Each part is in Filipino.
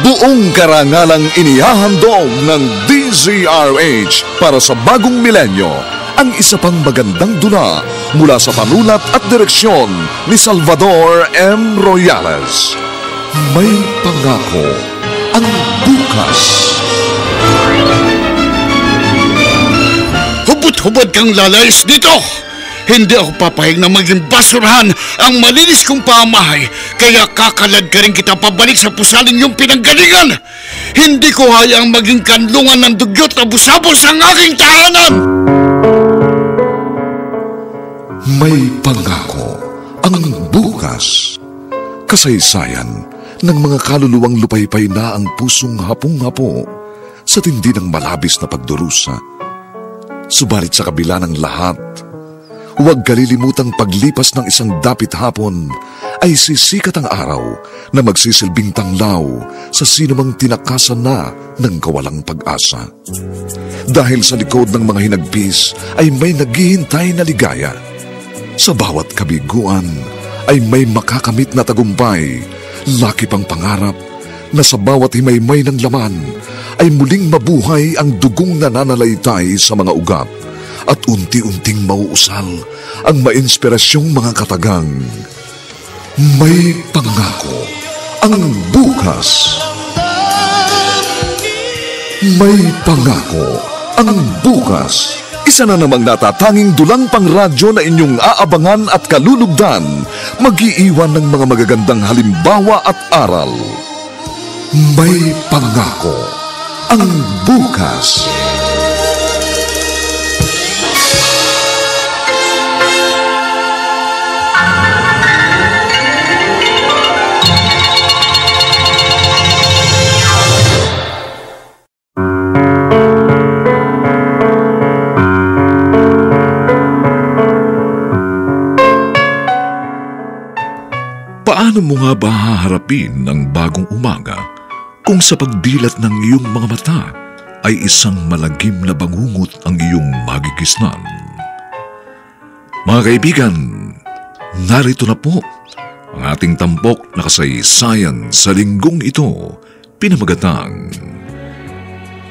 Buong karangalang inihahandog ng DZRH para sa bagong milenyo ang isa pang magandang dula mula sa panulat at direksyon ni Salvador M. Royales. May pangako ang bukas. Hubot-hubot kang lalayas dito! Hindi ako papayag na maging basurahan ang malinis kong pamahay, kaya kakalad ka rin kita pabalik sa pusaling yung pinanggalingan! Hindi ko hayaang maging kanlungan ng dugyot na busabos ang aking tahanan! May pangako ang bukas. Kasaysayan ng mga kaluluwang lupaypay na ang pusong hapong-hapo sa tindi ng malabis na pagdurusa. Subalit sa kabila ng lahat, huwag kalilimutang paglipas ng isang dapit hapon ay sisikat ang araw na magsisilbing tanglaw sa sinumang tinakasan na ng kawalang pag-asa. Dahil sa likod ng mga hinagpis ay may naghihintay na ligaya. Sa bawat kabiguan ay may makakamit na tagumpay, laki pang pangarap na sa bawat himaymay ng laman ay muling mabuhay ang dugong nananalaytay sa mga ugat at unti-unting mauusal ang mainspirasyong mga katagang. May pangako ang bukas. May pangako ang bukas. Isa na namang natatanging dulang pangradyo na inyong aabangan at kalulugdan, mag-iiwan ng mga magagandang halimbawa at aral. May pangako ang bukas. Paano mo nga ba haharapin ang bagong umaga kung sa pagdilat ng iyong mga mata ay isang malagim na bangungot ang iyong magigisnan? Mga kaibigan, narito na po ang ating tampok na kasaysayan sa linggong ito, pinamagatang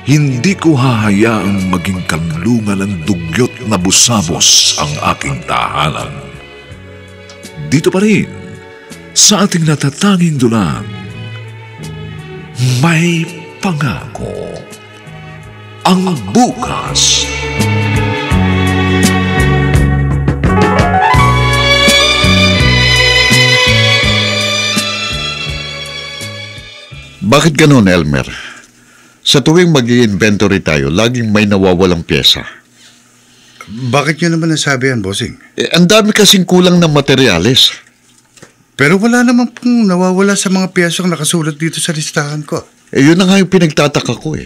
Hindi ko hahayaang maging kanlungan ng dugyot na busabos ang aking tahanan. Dito pa rin sa ating natatanging dulang, may pangako ang bukas. Bakit ganun, Elmer? Sa tuwing mag-i-inventory tayo, laging may nawawalang pyesa. Bakit nyo naman nasabi yan, bossing? Ang dami kasing kulang ng materyales. Pero wala naman pong nawawala sa mga piyesang nakasulat dito sa listahan ko. Yun na nga yung pinagtataka ko eh.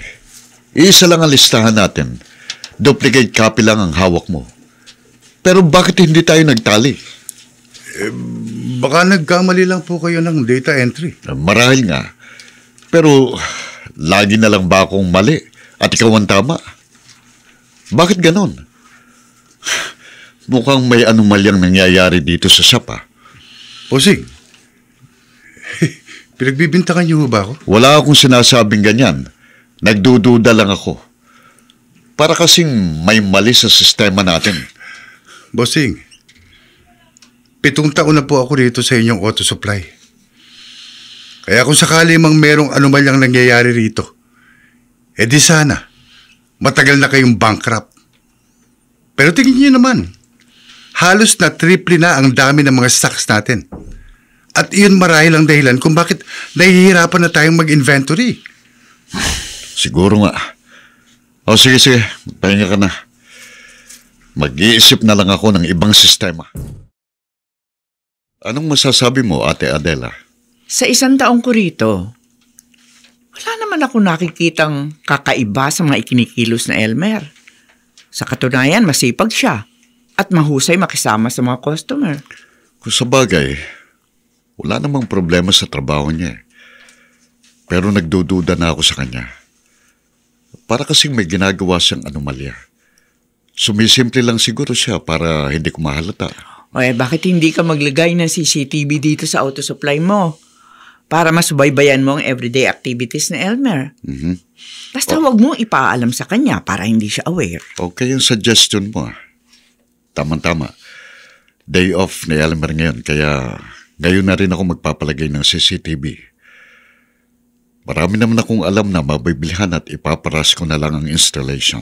Isa lang ang listahan natin. Duplicate copy lang ang hawak mo. Pero bakit hindi tayo nagtali? Baka nagkamali lang po kayo ng data entry. Marahil nga. Pero lagi na lang ba akong mali at ikaw ang tama? Bakit ganon? Mukhang may anomalyang nangyayari dito sa shop. Bossing, pinagbibintangan niyo ba ako? Wala akong sinasabing ganyan. Nagdududa lang ako. Para kasing may mali sa sistema natin. Bossing, 7 taon na po ako dito sa inyong auto supply. Kaya kung sakali mang merong anomalyang nangyayari rito, di sana, matagal na kayong bankrupt. Pero tingin niyo naman, halos na triple na ang dami ng mga stocks natin. At iyon marahil ang dahilan kung bakit nahihirapan na tayong mag-inventory. Siguro nga. O sige, pahinga ka na. Mag-iisip na lang ako ng ibang sistema. Anong masasabi mo, Ate Adela? Sa 1 taong ko rito, wala naman ako nakikitang kakaiba sa mga ikinikilos na Elmer. Sa katunayan, masipag siya at mahusay makisama sa mga customer. Kung sa bagay, wala namang problema sa trabaho niya. Pero nagdududa na ako sa kanya. Para kasing may ginagawa siyang anomalya. Sumisimple lang siguro siya para hindi ko mahalata. Bakit hindi ka maglagay ng CCTV dito sa auto supply mo? para masubaybayan mo ang everyday activities ni Elmer. Basta huwag mo ipaalam sa kanya para hindi siya aware. Okay yung suggestion mo. Tama-tama. Day off ni Elmer ngayon, kaya ngayon na rin ako magpapalagay ng CCTV. Marami naman akong alam na mabibilhan at ipaparas ko na lang ang installation.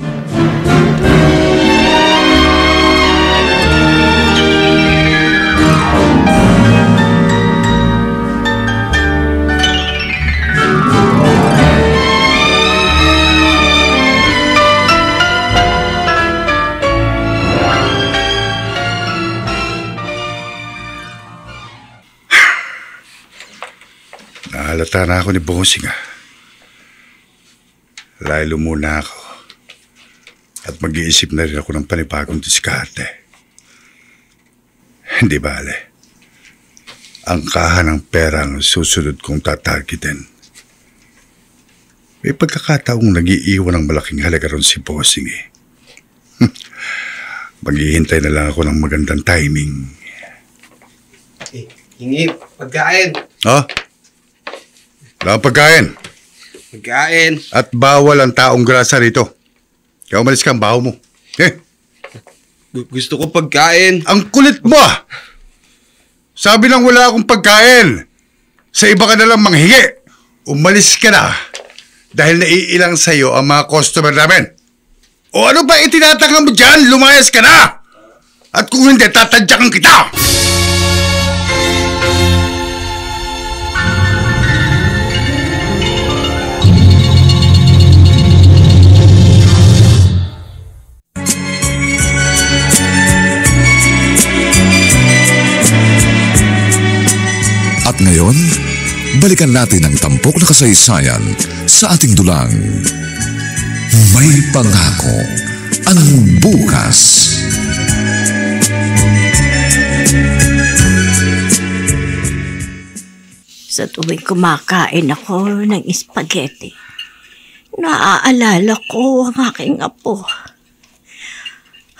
Nahalata na ako ni Bossing. Laylo muna ako. At mag-iisip na rin ako ng panibagong diskarte. Hindi bale. Ang kahan ng pera ang susunod kong tatargetin. May pagkakataong nag-iiwan ng malaking halaga ron si Bossing eh. Maghihintay na lang ako ng magandang timing. Hingi, pagkain. Ha? Wala kang pagkain. Pagkain. At bawal ang taong grasa rito. Kaya umalis ka ang baho mo. Gusto ko pagkain. Ang kulit mo ah! Sabi lang wala akong pagkain. Sa iba ka na lang manghingi. Umalis ka na. Dahil naiilang sa'yo ang mga customer namin. O ano ba itinatanga mo dyan? Lumayas ka na! At kung hindi, tatadyakan kita! At ngayon, balikan natin ang tampok na kasaysayan sa ating dulang. May pangako ang bukas. Sa tuwing kumakain ako ng spaghetti, naaalala ko ang aking apo.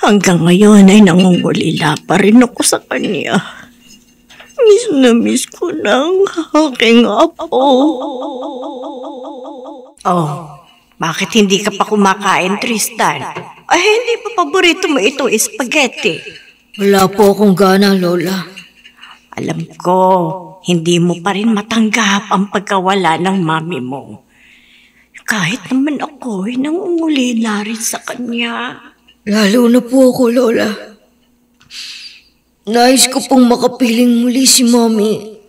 Hanggang ngayon ay nangungulila pa rin ako sa kanya. Miss na miss ko ng aking apo. Oh, bakit hindi ka pa kumakain, Tristan? Ay, hindi pa paborito mo ito, spaghetti. Wala po akong gana, Lola. Alam ko, hindi mo pa rin matanggap ang pagkawala ng mami mo. Kahit naman ako ay nangungulila rin sa kanya. Lalo na po ako, Lola. Nais ko pong makapiling muli si Mami.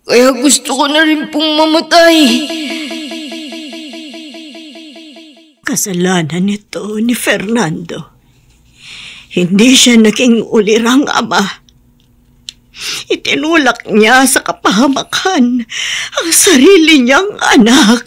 Kaya gusto ko na rin pong mamatay. Kasalanan nito ni Fernando. Hindi siya naging ulirang ama. Itinulak niya sa kapahamakan ang sarili niyang anak.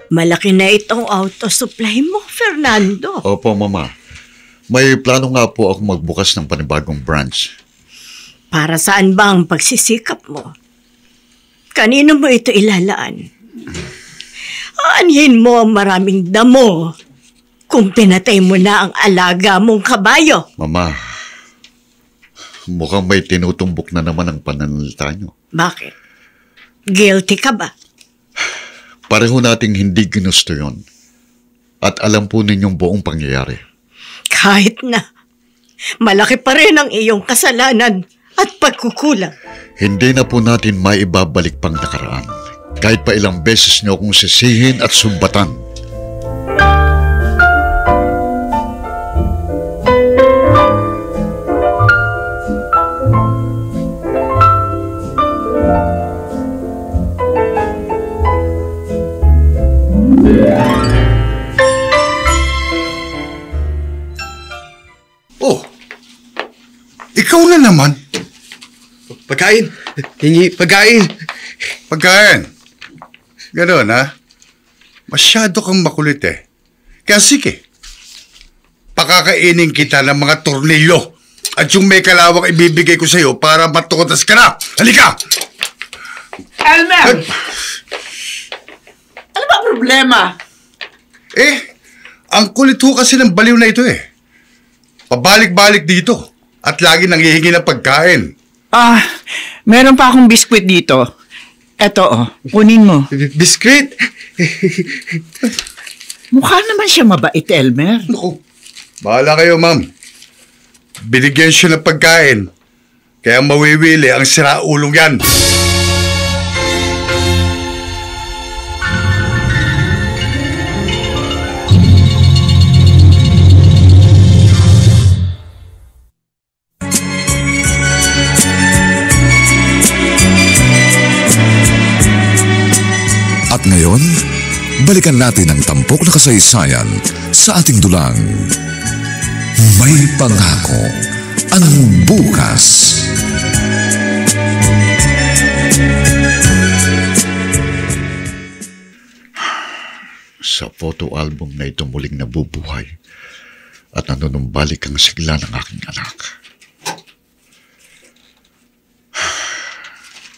Malaki na itong auto supply mo, Fernando. Opo, Mama. May plano nga po ako magbukas ng panibagong branch. Para saan ba ang pagsisikap mo? Kanino mo ito ilalaan? Aanhin mo ang maraming damo kung pinatay mo na ang alaga mong kabayo. Mama, mukhang may tinutumbok na naman ang pananalita niyo. Bakit? Guilty ka ba? Pareho nating hindi ginusto yon. At alam po ninyong buong pangyayari. Kahit na, malaki pa rin ang iyong kasalanan at pagkukulang. Hindi na po natin maibabalik pang nakaraan. Kahit pa ilang beses niyo akong sisihin at sumbatan. Oh, ikaw na naman. Pagkain. Hingi, pagkain. Pagkain. Gano'n ha? Masyado kang makulit eh. Kaya sige, pakakainin kita ng mga tornilyo. At yung may kalawang ibibigay ko sa'yo para matukotas ka na. Halika! Elmer! Ano ba problema? Ang kulit ho kasi ng baliw na ito eh. Pabalik-balik dito at lagi nanghihingi ng pagkain. Meron pa akong biskwit dito. Eto, kunin mo. Biscuit? Mukha naman siya mabait, Elmer. Naku, bahala kayo, ma'am. Binigyan siya ng pagkain. Kaya mawiwili ang siraulong yan. At ngayon, balikan natin ang tampok na kasaysayan sa ating dulang. May pangako ang bukas. Sa photo album na ito muling nabubuhay at nanunumbalik ang sigla ng aking anak.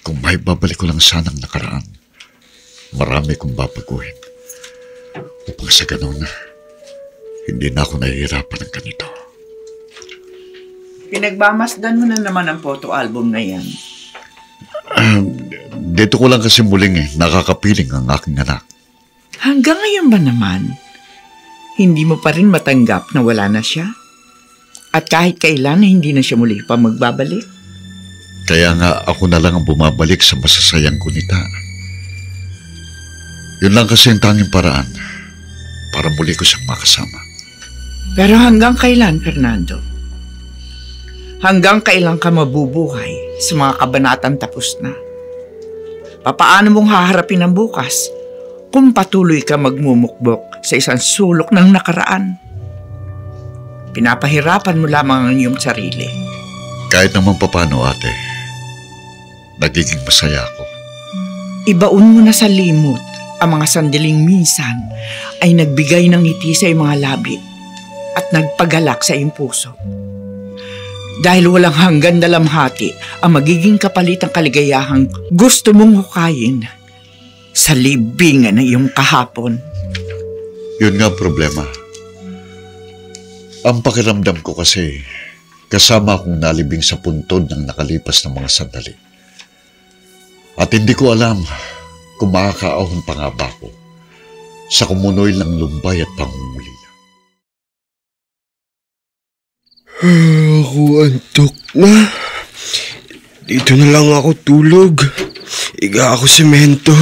Kung may babalik ko lang sanang nakaraan, marami kong babaguhin. Upang sa ganun, hindi na ako nahihirapan ng ganito. Pinagmamasdan mo na naman ang photo album na yan. Dito ko lang kasi muling nakakapiling ang aking anak. Hanggang ngayon ba naman, hindi mo pa rin matanggap na wala na siya? At kahit kailan hindi na siya muli pa magbabalik? Kaya nga ako na lang ang bumabalik sa masasayang kunita. Yun lang kasi ang tanging paraan para muli ko siyang makasama. Pero hanggang kailan, Fernando? Hanggang kailan ka mabubuhay sa mga kabanatang tapos na? Papaano mong haharapin ang bukas kung patuloy ka magmumukbok sa isang sulok ng nakaraan? Pinapahirapan mo lamang ang iyong sarili. Kahit naman papano, ate, nagiging masaya ako. Ibaon mo na sa limot ang mga sandaling minsan ay nagbigay ng ngiti sa iyong mga labi at nagpagalak sa iyong puso. Dahil walang hanggan dalamhati ang magiging kapalit ng kaligayahang gusto mong hukayin sa libingan ng iyong kahapon. Yun nga problema. Ang pakiramdam ko kasi kasama akong nalibing sa puntod ng nakalipas na mga sandali. At hindi ko alam kung makakaahon pa nga ba ako sa kumunoy ng lumbay at pangungulila. Ako antok na. Dito na lang ako tulog. Iga ako semento.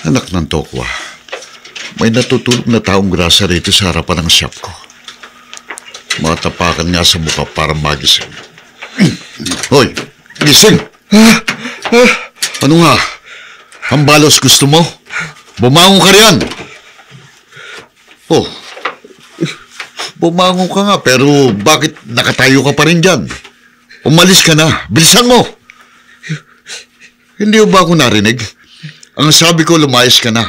Anak ng tokwa, may natutulog na taong grasa rito sa harapan ng shop ko. Matapakan nga sa mukha para magising. Hoy, gising! Ano nga? Hambalos gusto mo? Bumangon ka riyan! Oh, bumangon ka nga pero bakit nakatayo ka pa rin dyan? Umalis ka na, bilisan mo! Hindi ba ako narinig? Ang sabi ko, lumayas ka na.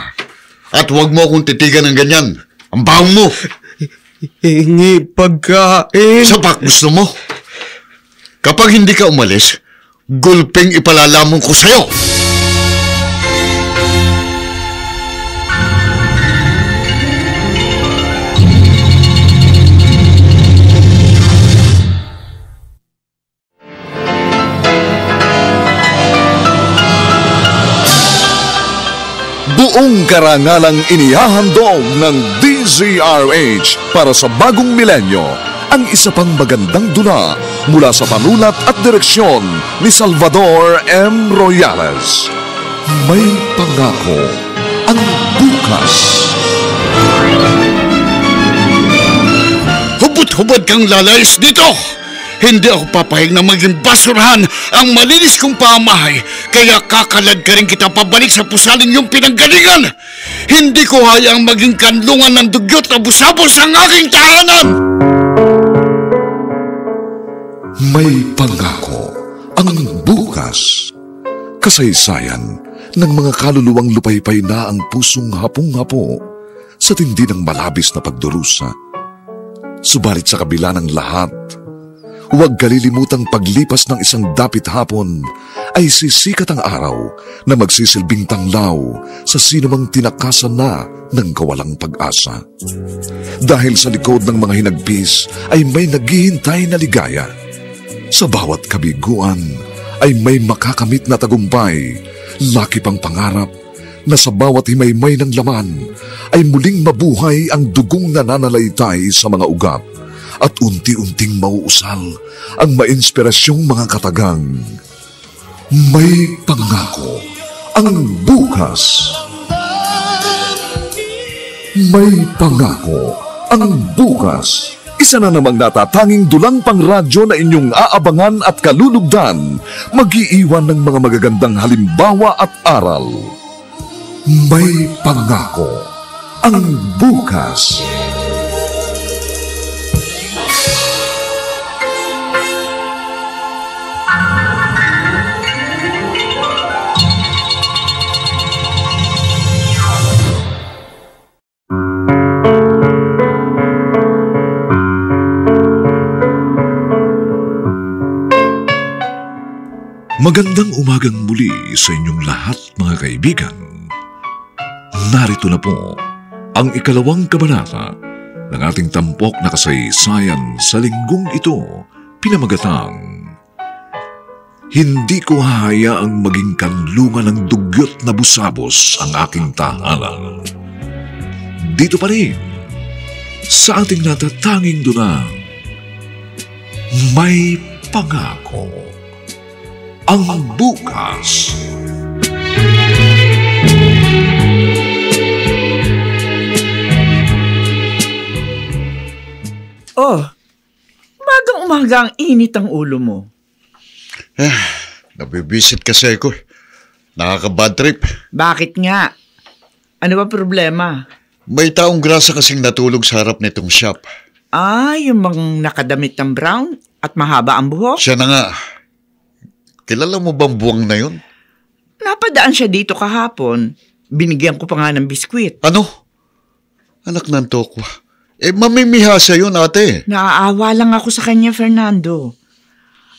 At huwag mo akong titigan ng ganyan. Ang bahong mo. Hingi pagkain. Sapak gusto mo? Kapag hindi ka umalis, gulping ipalalamon ko sa'yo. Buong karangalang inihahandog ng DZRH para sa bagong milenyo ang isa pang magandang dula mula sa panulat at direksyon ni Salvador M. Royales. May pangako ang bukas. Hubot-hubad kang lalayas dito! Hindi ako papayag na maging basurahan ang malinis kong pamahay, kaya kakalad ka rin kita pabalik sa pusaling yung pinanggalingan. Hindi ko hayaang maging kanlungan ng dugyot na busabos ang aking tahanan. May pangako ang bukas. Kasaysayan ng mga kaluluwang lupaypay na ang pusong hapong-hapo sa tindi ng malabis na pagdurusa. Subalit sa kabila ng lahat, huwag kalilimutang paglipas ng isang dapit hapon ay sisikat ang araw na magsisilbing tanglaw sa sinumang tinakasan na ng kawalang pag-asa. Dahil sa likod ng mga hinagpis ay may naghihintay na ligaya. Sa bawat kabiguan ay may makakamit na tagumpay, laki pang pangarap na sa bawat himaymay ng laman ay muling mabuhay ang dugong nananalaytay sa mga ugat at unti-unting mauusal ang mainspirasyong mga katagang. May pangako ang bukas. May pangako ang bukas. Isa na namang natatanging dulang pangradyo na inyong aabangan at kalulugdan, mag-iiwan ng mga magagandang halimbawa at aral. May pangako ang bukas. Magandang umagang muli sa inyong lahat, mga kaibigan. Narito na po ang ikalawang kabanata ng ating tampok na kasaysayan sa linggong ito, pinamagatang Hindi ko hahayaang maging kanlungan ng dugyot na busabos ang aking tahanan. Dito pa rin, sa ating natatanging dunang, may pangako ang bukas. Oh, umagang-umaga ang init ang ulo mo. Nabibisit kasi ako. Nakaka-bad trip. Bakit nga? Ano ba problema? May taong grasa kasing natulog sa harap nitong shop. Yung mga nakadamit ng brown at mahaba ang buhok? Siya na nga. Kilala mo bang buwang na yun? Napadaan siya dito kahapon. Binigyan ko pa nga ng biskwit. Ano? Anak ng tokwa. Mamimihasa yun, ate. Naaawa lang ako sa kanya, Fernando.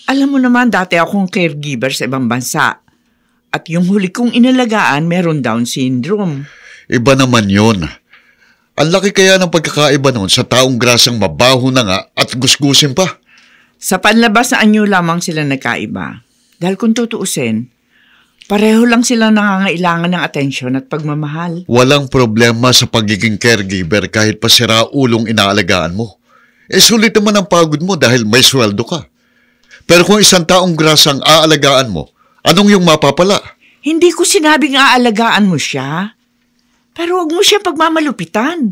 Alam mo naman, dati akong caregiver sa ibang bansa. At yung huli kong inalagaan, meron Down syndrome. Iba naman yun. Ang laki kaya ng pagkakaiba nun sa taong grasang mabaho na nga at gusgusin pa. Sa panlabas na anyo lamang sila nagkaiba. Dahil kung tutuusin, pareho lang silang nangangailangan ng atensyon at pagmamahal. Walang problema sa pagiging caregiver kahit pa siraulong inaalagaan mo. Sulit naman ang pagod mo dahil may sweldo ka. Pero kung isang taong grasang aalagaan mo, anong yung mapapala? Hindi ko sinabing aalagaan mo siya. Pero huwag mo siya pagmamalupitan.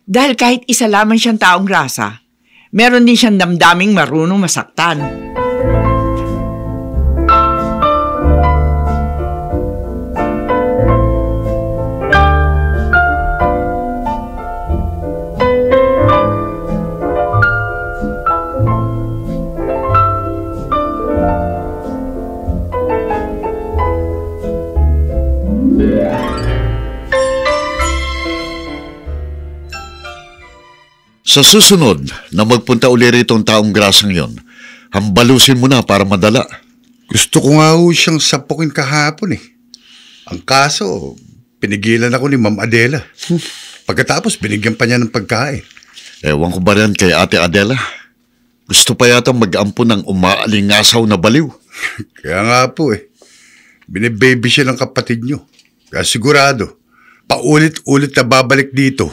Dahil kahit isa lamang siyang taong grasa, meron din siyang damdaming marunong masaktan. Sa susunod na magpunta uli rito ang taong grasang yon, hambalusin mo na para madala. Gusto ko nga ho siyang sapukin kahapon eh. Ang kaso, pinigilan ako ni Ma'am Adela. Pagkatapos, binigyan pa niya ng pagkain. Ewan ko ba rin kay Ate Adela? Gusto pa yata mag-ampon ng umaalingasaw na baliw. Kaya nga po eh. Binibaby siya ng kapatid niyo. Kaya sigurado, paulit-ulit na babalik dito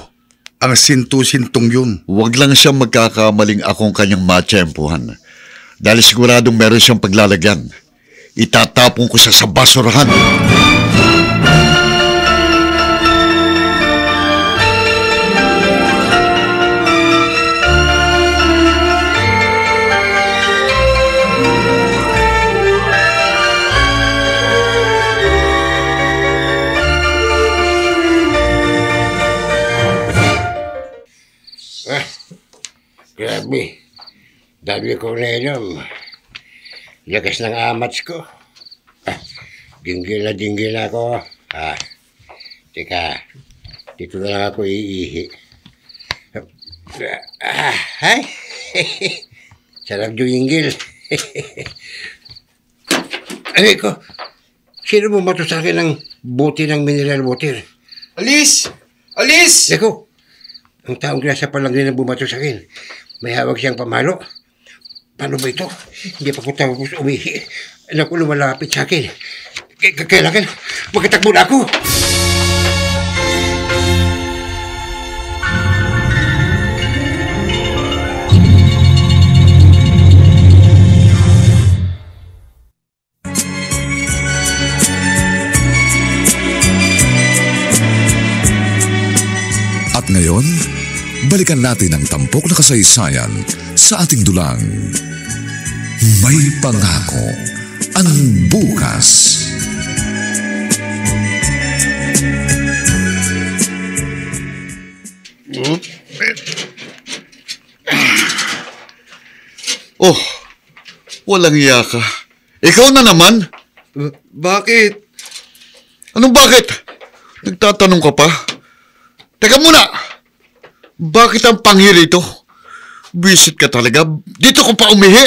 ang sintu-sintong yun. Huwag lang siyang magkakamaling akong kanyang matsyempuhan. Dahil siguradong meron siyang paglalagyan. Itatapon ko siya sa basurahan. Grabe. Dami ko nainom. Lakas ng amats ko. Dinggil na ako. Teka. Dito na lang ako iihi. Ay! Sarap dinggil. Ay ko. Sino bumato sa akin ng buti ng mineral water? Alis! Alis! Eko. Ang taong grasa pa lang din ang bumato sa akin. May hawag siyang pamalo. Paano ba ito? Hindi pa ko tapos umihi. Naku, lumalapit sa akin. Kailangan magkatakbo na ako. At ngayon, balikan natin ang tampok na kasaysayan sa ating dulang. May pangako ang bukas. Oh, walang iya ka. Ikaw na naman? Bakit? Anong bakit? Nagtatanong ka pa? Teka muna! Bakit ang panghirito? Visit ka talaga? Dito ko pa umihi?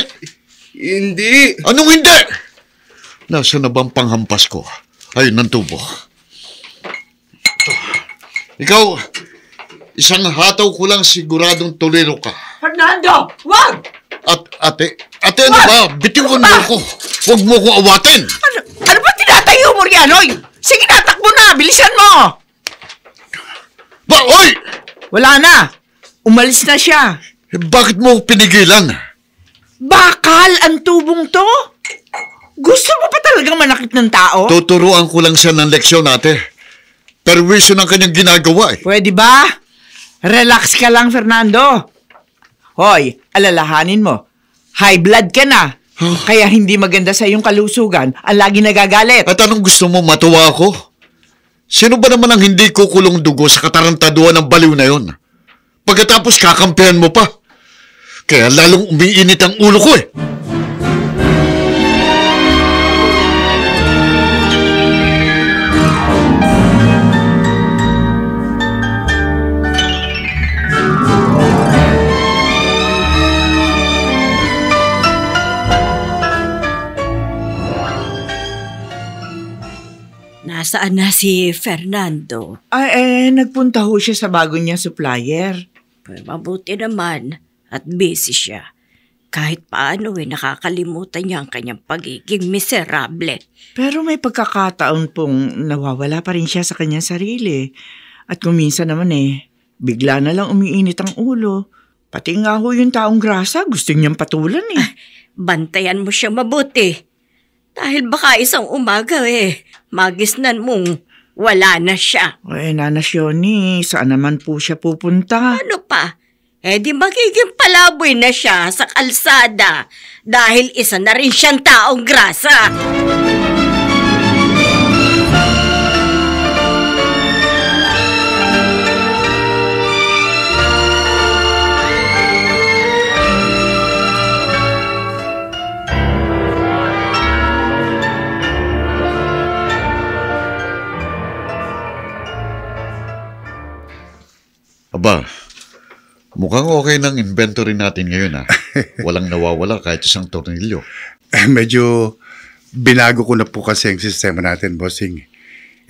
Hindi. Anong hindi? Nasaan na bang panghampas ko? Ayun, ng tubo. Ikaw, isang hataw ko lang siguradong tuliro ka. Fernando, wag! Ate, ano ba? Bitiwan mo ako. Huwag mo ko awatin. Ano ba tinatayo mo riyan, oy? Sige na, takbo na, bilisan mo! Oy! Wala na. Umalis na siya. Bakit mo pinigilan? Bakal ang tubong to? Gusto mo pa talagang manakit ng tao? Tuturuan ko lang siya ng leksyon, ate. Perwisyo ng kanyang ginagawa eh. Pwede ba? Relax ka lang, Fernando. Hoy, alalahanin mo. High blood ka na. Kaya hindi maganda sa iyong kalusugan. Ang lagi nagagalit. At anong gusto mo, matuwa ako? Sino ba naman ang hindi kukulong dugo sa katarantaduan ng baliw na yon? Pagkatapos kakampihan mo pa. Kaya lalong umiinit ang ulo ko eh. Nasaan na si Fernando? Nagpunta ho siya sa bago niyang supplier. Mabuti naman at busy siya. Kahit paano nakakalimutan niya ang kanyang pagiging miserable. Pero may pagkakataon pong nawawala pa rin siya sa kanyang sarili. At kung minsan naman bigla na lang umiinit ang ulo. Pati nga ho yung taong grasa, gusto niyang patulan Bantayan mo siya mabuti. Dahil baka isang umaga magisnan mong wala na siya. Nana Shoni, saan naman po siya pupunta? Ano pa? Di magiging palaboy na siya sa kalsada dahil isa na rin siyang taong grasa. Aba, mukhang okay ng inventory natin ngayon Walang nawawala kahit isang tornilyo. Medyo binago ko na po kasi ang sistema natin, bossing.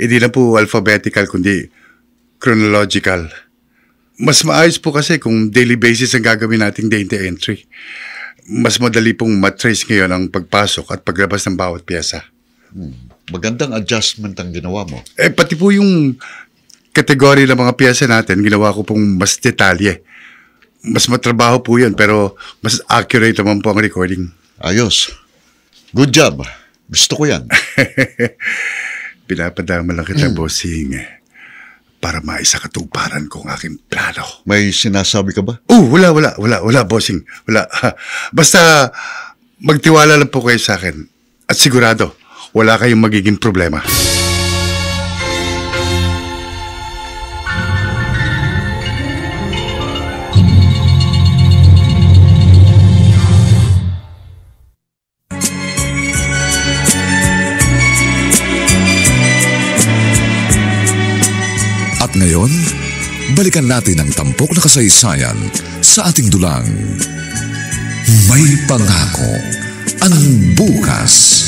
Hindi na po alphabetical kundi chronological. Mas maayos po kasi kung daily basis ang gagawin nating data entry. Mas madali pong matrace ngayon ang pagpasok at paglabas ng bawat piyesa. Magandang adjustment ang ginawa mo. Pati po yung kategory ng mga piyesa natin, ginawa ko pong mas detalye. Mas matrabaho po yan, pero mas accurate naman po ang recording. Ayos. Good job. Gusto ko yan. Pinapadama lang kita, bossing, para maisakatuparan ko ang aking plano. May sinasabi ka ba? Wala, bossing. Wala. Basta magtiwala lang po kayo sa akin. At sigurado, wala kayong magiging problema. balikan natin ang tampok na kasaysayan sa ating dulang. May pangako ang bukas.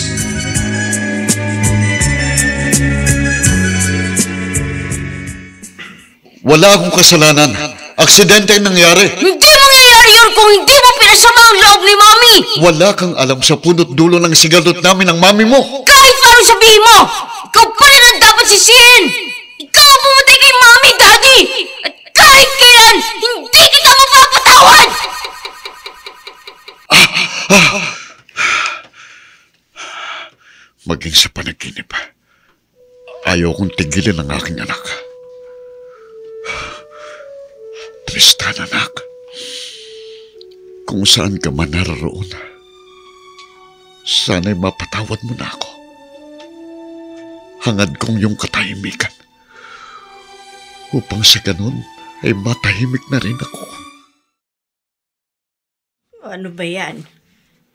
Wala akong kasalanan. Aksidente ang nangyari. Hindi mangyayari yun kung hindi mo pinasama ang loob ni Mami! Wala kang alam sa punot dulo ng sigalot namin ng mami mo. Kahit paano sabihin mo, ikaw pa rin ang dapat sisihin! Ikaw ang pumatay kay Mami, Daddy! At kahit kailan, hindi kita mapapatawad! Maging sa panaginip, ayaw kong tigilan ang aking anak. Tristan, anak, kung saan ka man naroon, sana'y mapatawad mo na ako. Hangad kong yung katahimikan upang sa ganun ay matahimik na rin ako. Ano ba yan?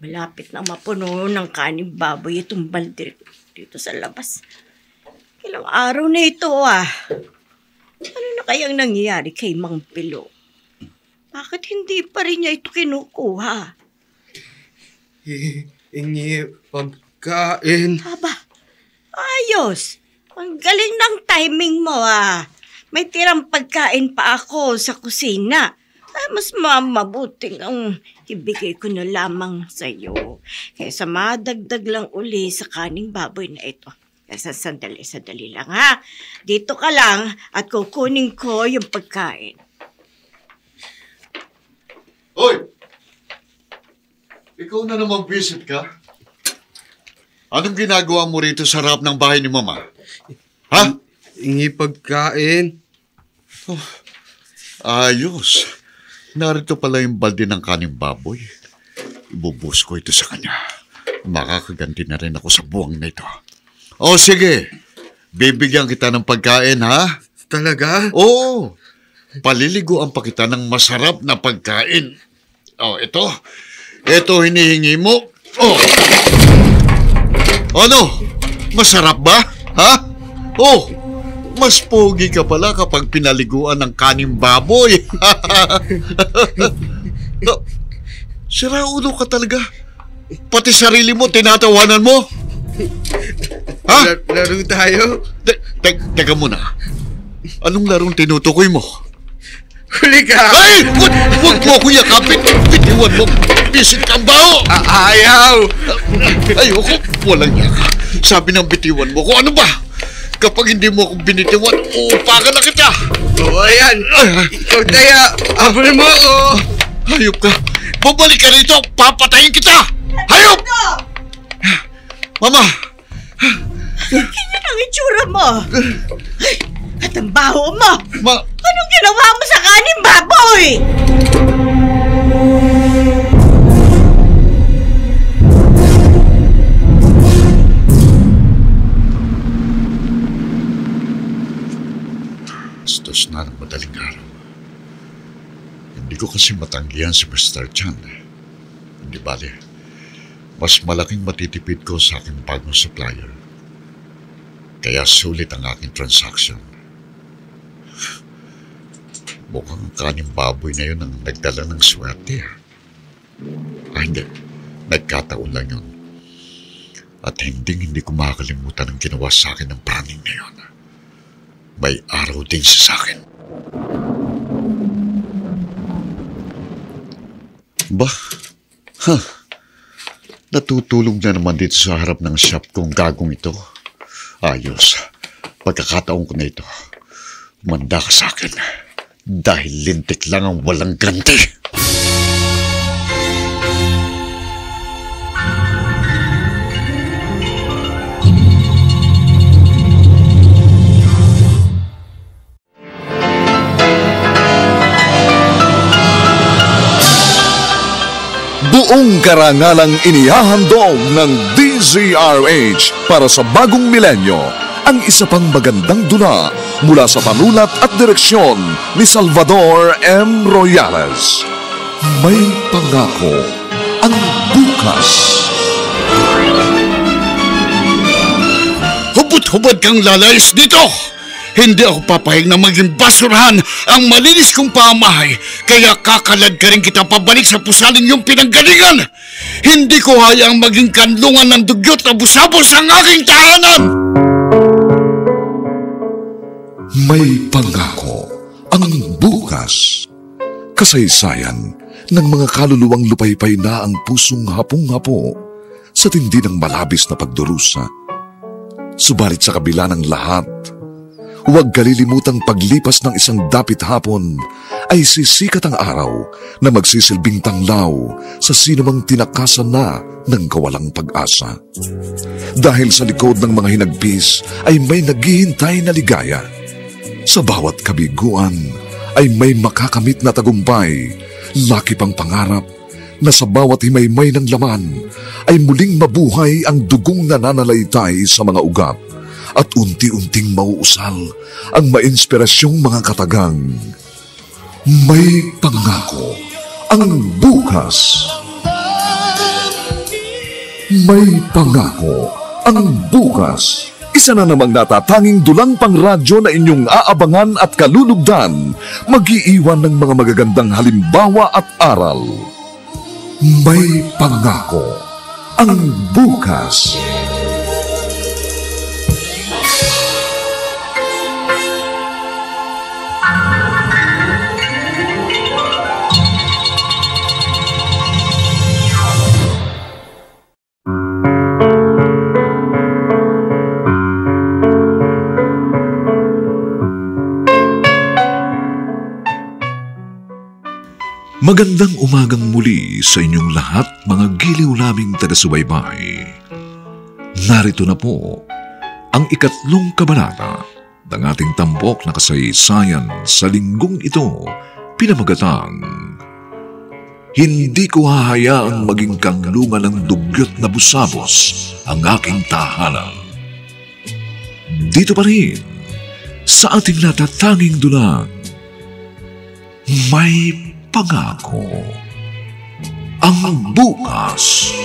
Malapit na mapuno ng kaning baboy itong balde dito sa labas. Ilang araw na ito Ano na kayang nangyayari kay Mang Pilo? Bakit hindi pa rin niya ito kinukuha? Hingi pagkain. Aba, ayos. Ang galing ng timing mo May tirang pagkain pa ako sa kusina. Mas mabuting ang ibigay ko na lamang sa iyo. Kaysa madagdag lang uli sa kaning baboy na ito. Kaysa sandali lang Dito ka lang at kukunin ko yung pagkain. Hoy! Ikaw na naman visit ka? Anong ginagawa mo rito sa harap ng bahay ni Mama? Ha? Hingi pagkain. Ayos. Narito pala yung balde ng kaning baboy. Ibubus ko ito sa kanya. Makakaganti na rin ako sa buwang na ito. O sige, bibigyan kita ng pagkain, ha? Talaga? Oo. Paliliguan pa kita ng masarap na pagkain. Ito. Ito hinihingi mo. Ano? Masarap ba? Ha? Mas pogi ka pala kapag pinaliguan ng kaning baboy. Sira ulo ka talaga. Pati sarili mo, tinatawanan mo. Ha? Laro tayo? Teka muna. Anong larong tinutukoy mo? Huli ka! Ay! Huwag mo ako yakapin! Bitiwan mo! Bisit kang bao! Ayaw! Ayoko! Walang yaka. Sabi ng bitiwan mo ko, ano ba? Kapag hindi mo akong binitiwan, uupakan na kita! Ayan! Ikaw tayo! Abol mo ako! Hayop ka! Babalik ka rito! Papatayin kita! Hayop! Mama! Ganyan ang itsura mo! At ang baho mo! Anong ginawa mo sa kaning baboy? Bastos na ng madaling araw. Hindi ko kasi matanggihan si Mr. Chan. Hindi bali. Mas malaking matitipid ko sa aking bagong supplier. Kaya sulit ang aking transaction. Mukhang kaning baboy na yun ang nagdala ng swerte. Hindi. Nagkataon lang yun. At hindi ko makakalimutan ang ginawa sa akin ng praning na yun. May araw din siya sa akin. Natutulog na naman dito sa harap ng shop kong gagong ito. Ayos. Pagkakataon ko na ito. Manda ka sa akin. Dahil lintik lang ang walang ganti. Buong karangalang inihahandog ng DZRH para sa bagong milenyo ang isa pang magandang dula mula sa panulat at direksyon ni Salvador M. Royales. May pangako ang bukas. Hubot-hubad kang lalayas dito! Hindi ako papayag na maging basurahan ang malinis kong pamahay, kaya kakalad ka rin kita pabalik sa pusaling yung pinanggalingan. Hindi ko hayaang maging kanlungan ng dugyot na busabos ang aking tahanan. May pangako ang bukas. Kasaysayan ng mga kaluluwang lupaypay na ang pusong hapong-hapo sa tindi ng malabis na pagdurusa. Subalit sa kabila ng lahat, huwag kalilimutang paglipas ng isang dapit hapon ay sisikat ang araw na magsisilbing tanglaw sa sinumang tinakasan na ng kawalang pag-asa. Dahil sa likod ng mga hinagpis ay may naghihintay na ligaya. Sa bawat kabiguan ay may makakamit na tagumpay, laki pang pangarap na sa bawat himaymay ng laman ay muling mabuhay ang dugong nananalaytay sa mga ugat at unti-unting mauusal ang mainspirasyong mga katagang. May pangako ang bukas. May pangako ang bukas. Isa na namang natatanging dulang pangradyo na inyong aabangan at kalulugdan, mag-iiwan ng mga magagandang halimbawa at aral. May pangako ang bukas. Magandang umagang muli sa inyong lahat, mga giliw naming taga-subaybay. Narito na po ang 3 kabanata ng ating tampok na kasaysayan sa linggong ito, pinamagatang Hindi ko hahayaang maging kanlungan ng dugyot na busabos ang aking tahanan. Dito pa rin sa ating natatanging dulang, may pangako ang bukas.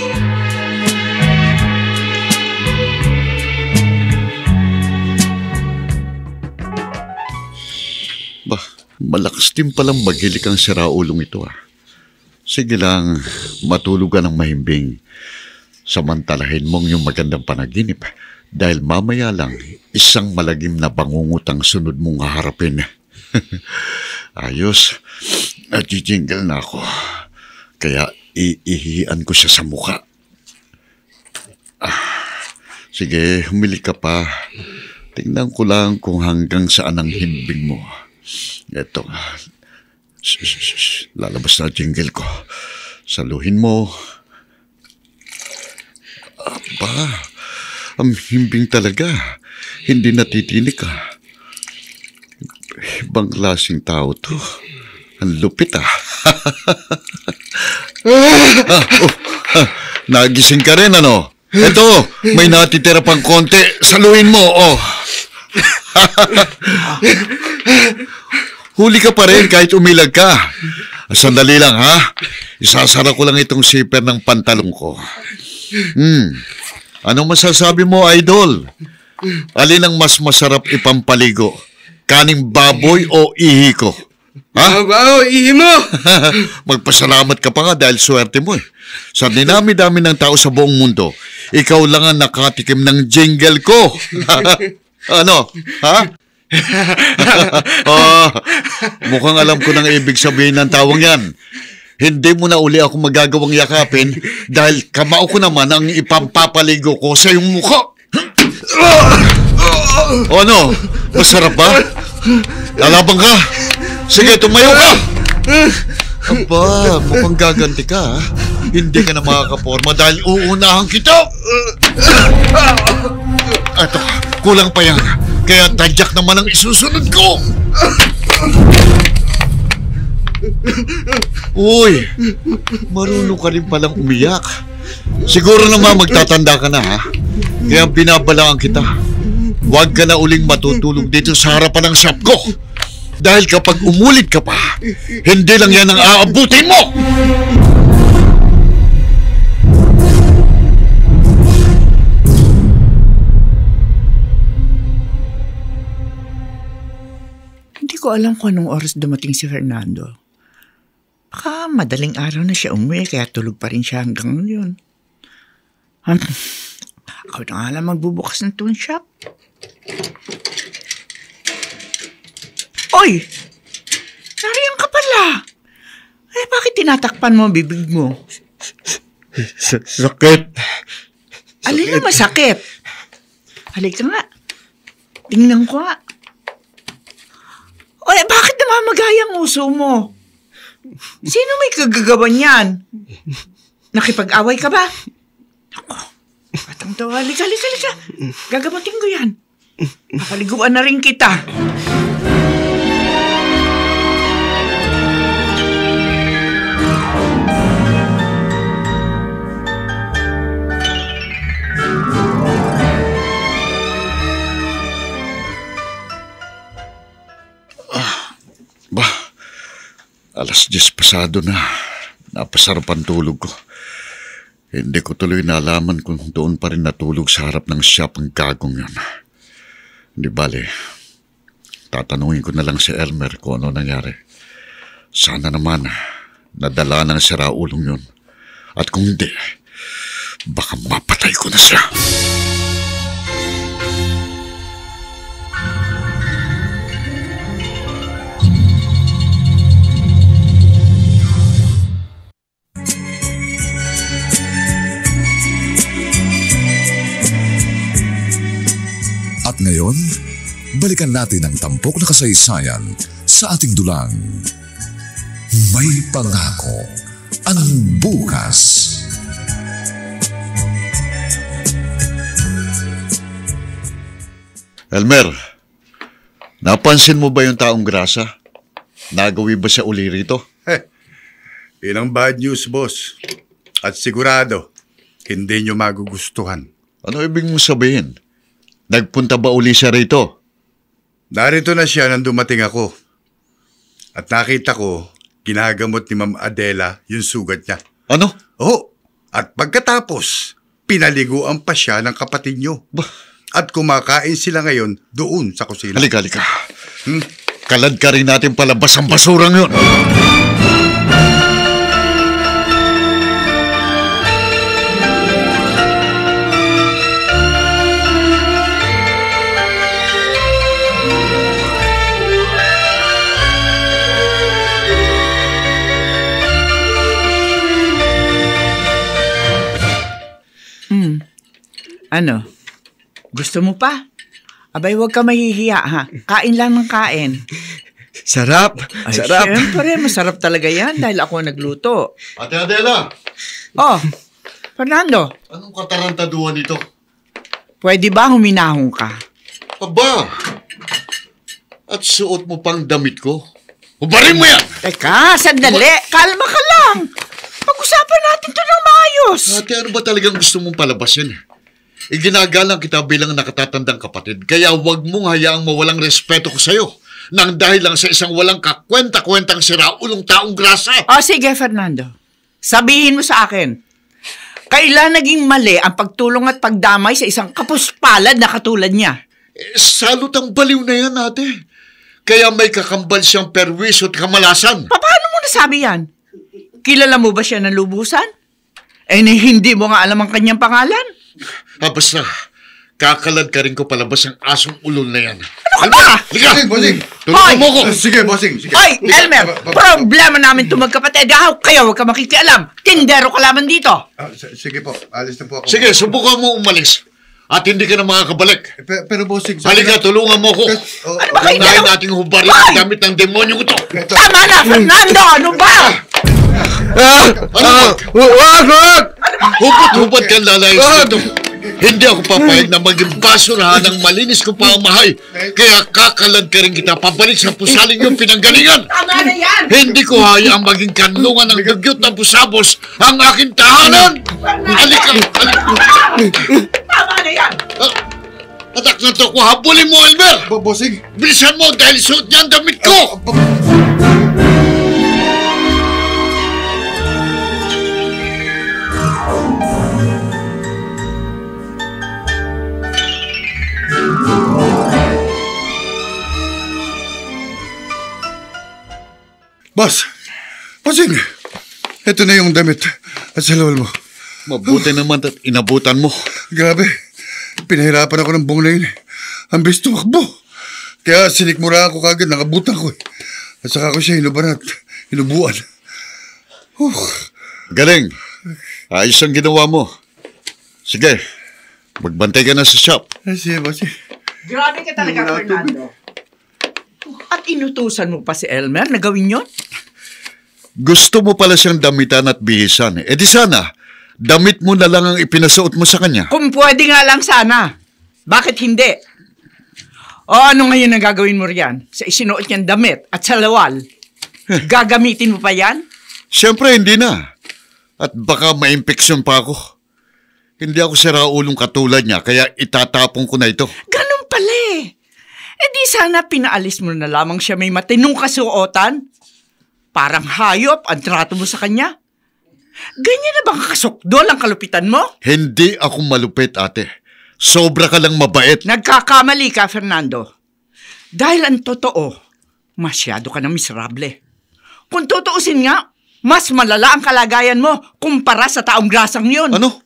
Bah, malakas din palang magilik ang siraulong ito ah. Sige lang, matulog ka ng mahimbing. Samantalahin mong yung magandang panaginip dahil mamaya lang isang malagim na bangungot ang sunod mong haharapin. Ayos, nagjijingle na ako. Kaya iihian ko siya sa mukha. Sige, humili ka pa. Tingnan ko lang kung hanggang saan ang himbing mo. Eto, lalabas na jingle ko. Saluhin mo. Aba, ang himbing talaga. Hindi natitinig ka. Ibang klaseng tao to. Ang lupit nagising ka rin ano? Eto, may natitira pang konti. Saluhin mo, oh. Huli ka pa rin kahit umilag ka. Sandali lang ha. Isasara ko lang itong zipper ng pantalong ko. Anong masasabi mo, idol? Alin ang mas masarap ipampaligo? Kaning baboy o ihi ko? Ha? Ihi mo! Magpasalamat ka pa nga dahil swerte mo eh. Sa dinami-dami ng tao sa buong mundo, ikaw lang ang nakatikim ng jingle ko. Ano? Ha? Mukhang alam ko nang ibig sabihin ng tawang yan. Hindi mo na uli ako magagawang yakapin dahil kamao ko naman ang ipampapaligo ko sa iyong mukha. O ano? Masarap ba? Lalabang ka? Sige, tumayo ka! Aba, mukhang gaganti ka ha? Hindi ka na makakaporma dahil uunahan kita! Eto, kulang pa yan. Kaya tadyak naman ang isusunod ko! Uy, marunong ka rin palang umiyak. Siguro naman magtatanda ka na ha? Kaya binabalaan kita. Huwag ka na uling matutulog dito sa harapan ng shop ko. Dahil kapag umulit ka pa, hindi lang yan ang aabutin mo! ko alam kung anong oras dumating si Fernando. Baka madaling araw na siya umuwi, kaya tulog pa rin siya hanggang ngayon. Ako na nga lang magbubukas ng tune shop. Oy! Nariyan ka pala. Bakit tinatakpan mo ang bibig mo? Sakit. Alin na masakit? Halika nga. Tingnan ko nga. Oy, bakit namamagay ang uso mo? Sino may kagagawan yan? Nakipag-away ka ba? Ako, batang to. Halika. Gagamutin ko yan. Papaliguan na rin kita. Alas 10 pasado na. Napasarap ang tulog ko. Hindi ko tuloy naalaman kung doon pa rin natulog sa harap ng shop ang gagong yun. Hindi bale. Tatanungin ko na lang si Elmer kung ano nangyari. Sana naman nadala ng siraulong yun. At kung hindi, baka mapatay ko na siya. At ngayon, balikan natin ang tampok na kasaysayan sa ating dulang. May pangako ang bukas. Elmer, napansin mo ba yung taong grasa? Nagawi ba siya uli rito? Yun ang bad news, boss. At sigurado, hindi nyo magugustuhan. Ano ibig mong sabihin? Nagpunta ba uli siya rito? Narito na siya nang dumating ako. At nakita ko, ginagamot ni Ma'am Adela yung sugat niya. Ano? Oo. At pagkatapos, pinaliguan pa siya ng kapatid nyo. At kumakain sila ngayon doon sa kusina. Halika. Kalad ka rin natin palabas ang basurang yun. Ano? Gusto mo pa? Abay, huwag ka mahihiya, ha? Kain lang ng kain. Sarap. Ay, Sarap. Siyempre, masarap talaga yan dahil ako nagluto. Ate Adela! Oh, Fernando, Anong katarantaduhan ito? pwede ba huminahon ka? Aba! At suot mo pang damit ko? Hubarin mo yan! Teka, sandali. Kalma ka lang. Pag-usapan natin to ng maayos. Ate, ano ba talagang gusto mong palabasin? Iginagalang kita bilang nakatatandang kapatid, kaya huwag mong hayaang mawalang respeto ko sa'yo nang dahil lang sa isang walang kakwenta-kwentang siraulong taong grasa. O sige, Fernando. Sabihin mo sa akin, kailan naging mali ang pagtulong at pagdamay sa isang kapuspalad na katulad niya? Salutang baliw na yan, ate. Kaya may kakambal siyang perwisyo at kamalasan. Paano mo nasabi yan? Kilala mo ba siya ng lubusan? Hindi mo nga alam ang kanyang pangalan? Basta, kakalad ka rin ko palabas ang asong ulol na yan. Ano ka ba? Liga! Bossing! Tulungan mo ko! Sige, bossing. Sige. Hoy, Elmer! Problema namin ito magkapatid. Kaya huwag ka makikialam. Tindero ka lamang dito. Sige po, alis na po ako. Sige, subukan mo umalis. At hindi ka na makakabalik. Pero bossing... Halika, tulungan mo ko. Ano ba kayo? Unahin nating hubarin ang gamit ng demonyong ito. Tama na, Fernando! Ano ba? Wag! Hubot-hubot kang lalayas dito. Hindi ako papayag na maging basurahan ng malinis kong pamahay. Kaya kakalad ka rin kita pabalik sa pusaling yung pinanggalingan. Tama na yan! Hindi ko hayaang maging kanlungan ng dugyot ng pusabos ang aking tahanan. Halika! Tama na yan! Atak na to ko, habulin mo, Elmer! Bossing! Bilisan mo dahil suot niya ang damit ko! Boss! Bossing! Ito na yung damit at salawal mo. Mabuti naman at inabutan mo. Grabe. Pinahirapan ako ng buong na yun. Ang bilis tumakbo. Kaya sinikmura ako kagad, nakabutan ko eh. At saka ko siya hinuban at hinubuan. Galing. Ayos ang ginawa mo. Sige, magbantay ka na sa shop. Ay, siya, bossing. Grabe ka talaga, Fernando. At inutusan mo pa si Elmer na gawin yon? Gusto mo pala siyang damitan at bihisan. Eh di sana, damit mo na lang ang ipinasuot mo sa kanya. Kung pwede nga lang sana. Bakit hindi? O ano ngayon ang gagawin mo riyan? Sa isinuot niyang damit at salawal? Gagamitin mo pa yan? Siyempre, hindi na. At baka ma-infection pa ako. Hindi ako siraulong katulad niya, kaya itatapon ko na ito. Ganun pala eh. Eh di sana pinaalis mo na lamang siya may matinong kasuotan. Parang hayop ang trato mo sa kanya. Ganyan na bang kasukdol ang kalupitan mo? Hindi ako malupit, ate. Sobra ka lang mabait. Nagkakamali ka, Fernando. Dahil ang totoo, masyado ka na miserable. Kung tutuusin nga, mas malala ang kalagayan mo kumpara sa taong grasang yun. Ano?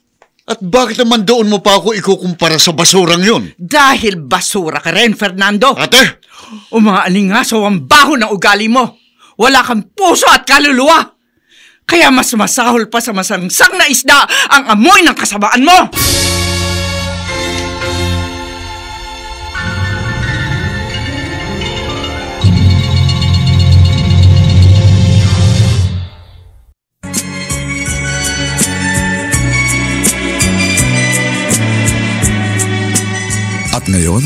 At bakit naman doon mo pa ako ikukumpara sa basurang yun? Dahil basura ka rin, Fernando. Ate! Umaalingaso ang baho ng ugali mo. Wala kang puso at kaluluwa. Kaya mas masahol pa sa masangsang na isda ang amoy ng kasamaan mo. At ngayon,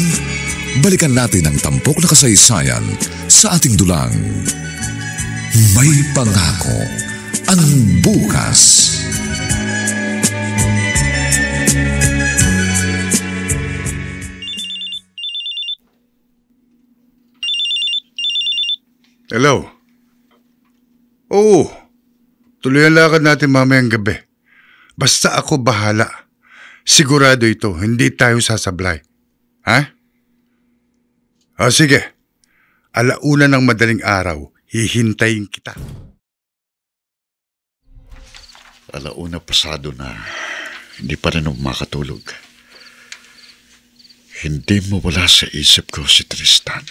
balikan natin ang tampok na kasaysayan sa ating dulang. May pangako ang bukas. Hello? Oo. Tuloy ang lakad natin mamayang gabi. Basta ako bahala. Sigurado ito, hindi tayo sasablay. Ha? O sige. Alauna ng madaling araw, hihintayin kita. Alauna pasado na, hindi pa rin ako makatulog. Hindi mawala sa isip ko si Tristan.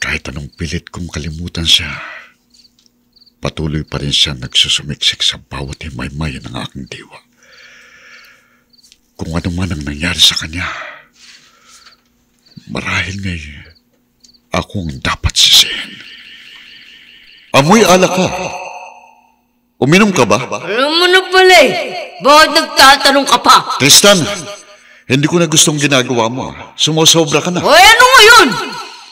Kahit anong pilit kong kalimutan siya, patuloy pa rin siya nagsusumiksik sa bawat himay-maya ng aking diwa. Kung ano man ang nangyari sa kanya, marahil ngay ako ang dapat sisihin. Amoy alak ka. Uminom ka ba? Alam mo na pala eh. Bakit nagtatanong ka pa? Tristan, hindi ko na gustong ginagawa mo. Sumusobra ka na. O ano ngayon?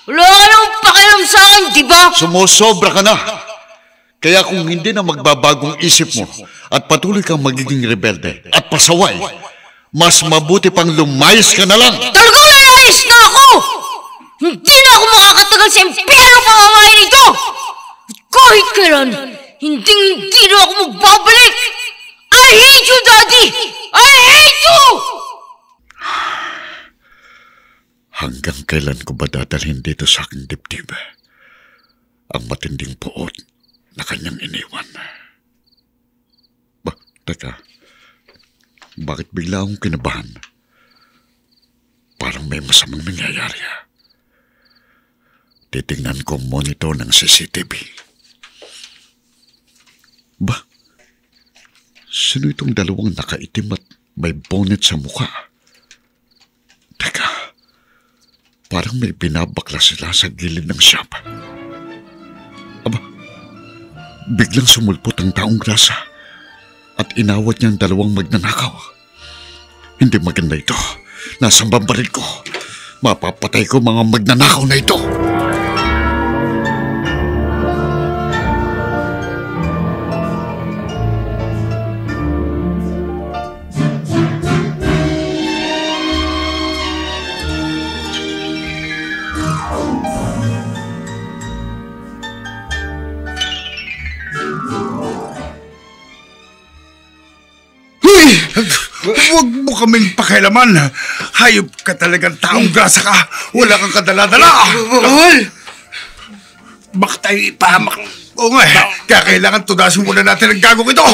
Wala ka nang pakialam sa akin, di ba? Sumusobra ka na. Kaya kung hindi na magbabagong isip mo at patuloy kang magiging rebelde at pasaway, mas mabuti pang lumayas ka na lang. Talagang lalayas na ako! Hindi na ako makakatagal sa impyerno pamamahay nito! Kahit kailan, hindi na ako magbabalik! I hate you, Daddy! I hate you! Hanggang kailan ko ba dadalhin dito sa aking dibdib ang matinding puot na kanyang iniwan? Teka, bakit bigla akong kinabahan? Parang may masamang nangyayari. Titingnan ko ang monitor ng CCTV. Sino itong dalawang nakaitim at may bonnet sa mukha? Teka, parang may binabakla sila sa gilid ng shop. Biglang sumulpot ang taong grasa at inawat niya ang dalawang magnanakaw. Hindi maganda ito. Nasang bambarin ko. Mapapatay ko mga magnanakaw na ito. Huwag mo kaming pakialaman. Hayop ka talagang taong grasa ka. Wala kang kadala-dala. Mahal! baka tayo ipahamak. Oo nga, kaya kailangan tudasin muna natin ang gagong ito.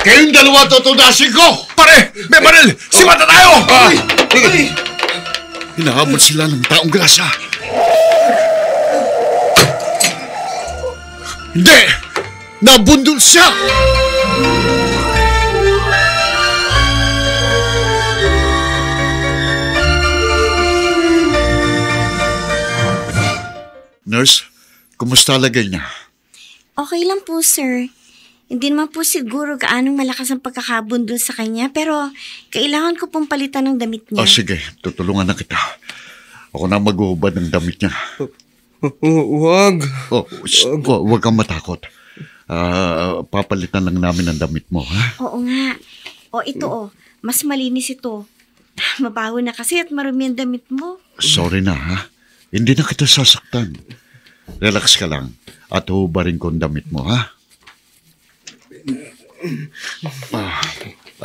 Kayong dalawa tutudasin ko! Pare, may baril! Simata tayo! Hinahabol sila ng taong grasa. Hindi! Nabundol siya! Nurse, kumusta lagay niya? Okay lang po, sir. Hindi naman po siguro gaanong malakas ang pagkakabundol sa kanya, pero kailangan ko pong palitan ng damit niya. O sige, tutulungan na kita. Ako na maghuhubad ng damit niya. Huwag. Huwag kang matakot. Papalitan lang namin ang damit mo, ha? Oo nga. Ito mas malinis ito. Mabaho na kasi at marumi ang damit mo. Sorry na, ha? Hindi na kita sasaktan. Relax ka lang at hubarin ko ang damit mo, ha?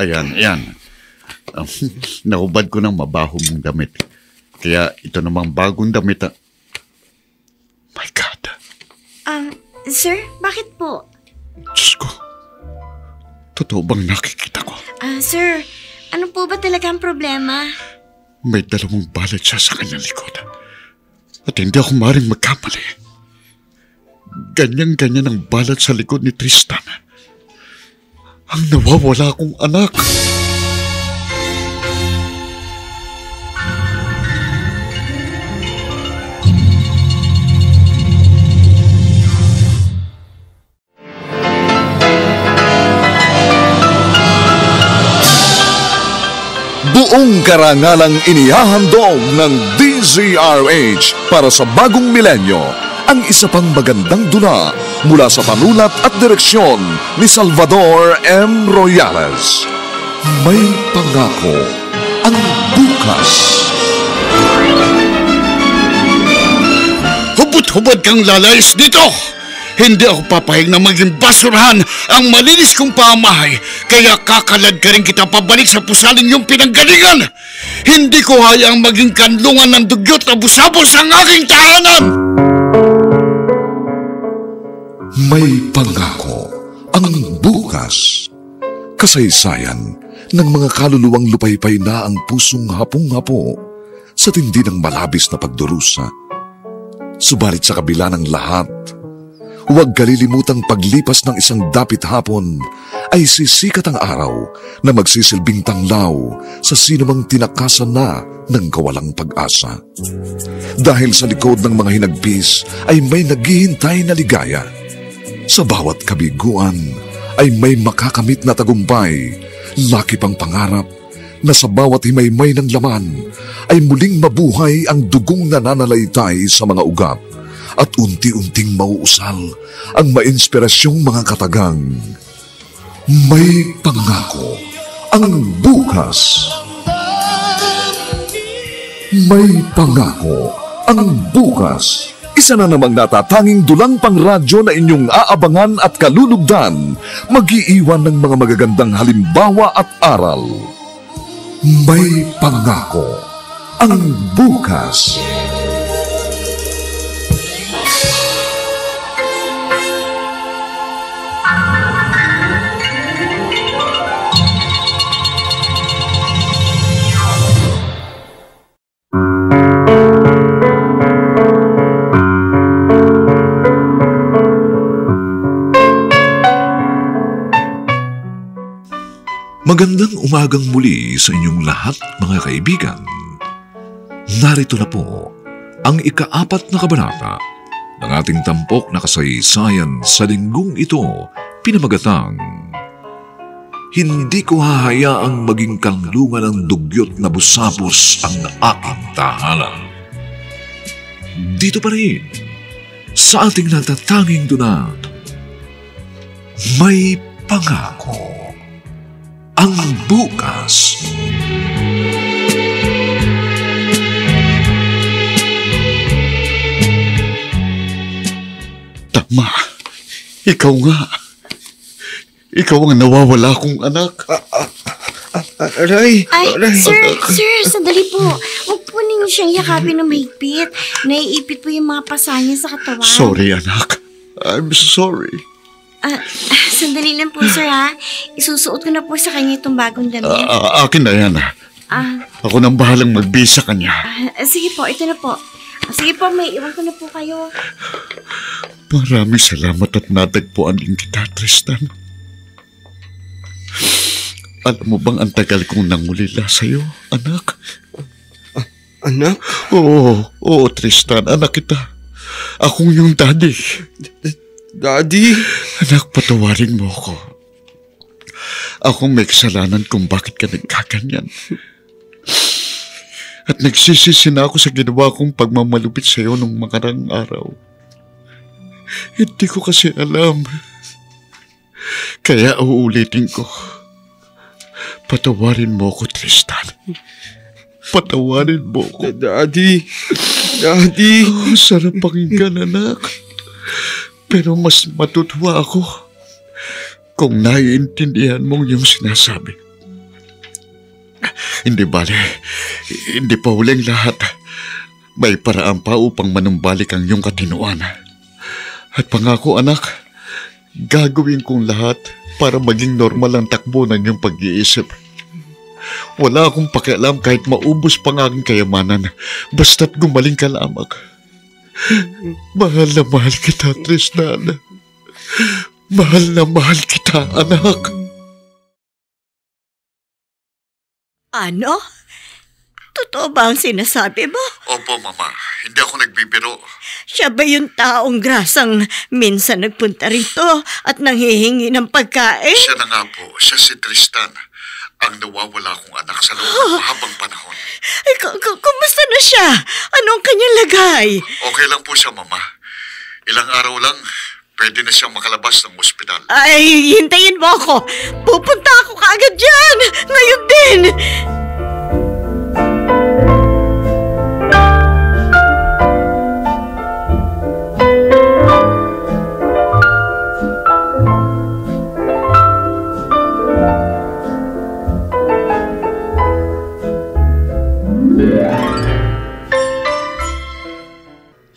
Ayan. Nahubad ko ng mabaho mong damit. Kaya ito namang bagong damit. My God. Sir, bakit po? Diyos ko. Totoo bang nakikita ko? Sir, ano po ba talaga ang problema? May 2 balat siya sa kanyang likod. At hindi ako maaaring magkamali. Ganyan-ganyan ang balat sa likod ni Tristan. Ang nawawala akong anak. Buong karangalang inihahandog ng DZRH para sa bagong milenyo ang isa pang magandang dula mula sa panulat at direksyon ni Salvador M. Royales. May pangako ang bukas. Hubot-hubad kang lalayas dito! Hindi ako papahig na maging basurahan ang malinis kong pamahay, kaya kakalad ka rin kita pabalik sa pusaling yung pinanggalingan. Hindi ko hayaang maging kanlungan ng dugyot na busabos ang aking tahanan. May pangako ang bukas. Kasaysayan ng mga kaluluwang lupaypay na ang pusong hapong-hapo sa tindi ng malabis na pagdurusa. Subalit sa kabila ng lahat, huwag kalilimutang paglipas ng isang dapit hapon ay sisikat ang araw na magsisilbing tanglaw sa sinumang tinakasan na ng kawalang pag-asa. Dahil sa likod ng mga hinagpis ay may naghihintay na ligaya. Sa bawat kabiguan ay may makakamit na tagumpay, laki pang pangarap na sa bawat himaymay ng laman ay muling mabuhay ang dugong nananalaytay sa mga ugat at unti-unting mauusal ang mainspirasyong mga katagang. May pangako ang bukas. May pangako ang bukas. Isa na namang natatanging dulang pangradyo na inyong aabangan at kalulugdan, mag-iiwan ng mga magagandang halimbawa at aral. May pangako ang bukas. Magandang umagang muli sa inyong lahat, mga kaibigan. Narito na po ang ika-4 na kabanata ng ating tampok na kasaysayan sa linggong ito, pinamagatang Hindi ko hahayaang maging kanlungan ng dugyot na busapos ang aking tahanan. Dito pa rin, sa ating natatanging duna, may pangako ang bukas. Tama. Ikaw nga. Ikaw ang nawawala kong anak. Aray! Sir, sandali po. Huwag po niyo siyang yakapin ng mahigpit. Naiipit po yung mga pasa niya sa katawan. Sorry, anak. I'm sorry. Sandali lang po, sir, ha? Isusuot ko na po sa kanya itong bagong damit. Akin na yan. Ako nang bahalang magbisa kanya. Sige po, ito na po. Sige po, may iwan ko na po kayo. Maraming salamat at natagpuan din kita, Tristan. Alam mo bang ang tagal kong nangulila sa'yo, anak? Anak? Oo, Tristan, anak kita. Akong yung daddy. Daddy? Anak, patawarin mo ako. Akong may kasalanan kung bakit ka nagkaganyan. At nagsisisi na ako sa ginawa kong pagmamalupit sa iyo nung makarang araw. Hindi ko kasi alam. Kaya uulitin ko. Patawarin mo ako, Tristan. Patawarin mo ako. Daddy! Sarap pakinggan, anak. Pero mas matutuwa ako kung naiintindihan mong yung sinasabi. Hindi bale, hindi pa huling lahat. May paraan pa upang manumbalik ang iyong katinuan. At pangako, anak, gagawin kong lahat para maging normal ang takbo ng iyong pag-iisip. Wala akong pakialam kahit maubos pa ang aking kayamanan, basta't gumaling ka lamang. Mahal na mahal kita, Tristan. Mahal na mahal kita, anak. Ano? Totoo ba ang sinasabi mo? Opo, Mama. Hindi ako nagbibiro. Siya ba yung taong grasang minsan nagpunta rito at nanghihingi ng pagkain? Siya na nga po. Siya si Tristan. Ang nawawala kong anak sa loob ng mahabang panahon. Ay, kumusta na siya? Anong kanyang lagay? Okay lang po siya, Mama. Ilang araw lang, pwede na siyang makalabas ng ospital. Ay, hintayin mo ako. Pupunta ako kaagad dyan. Ngayon din.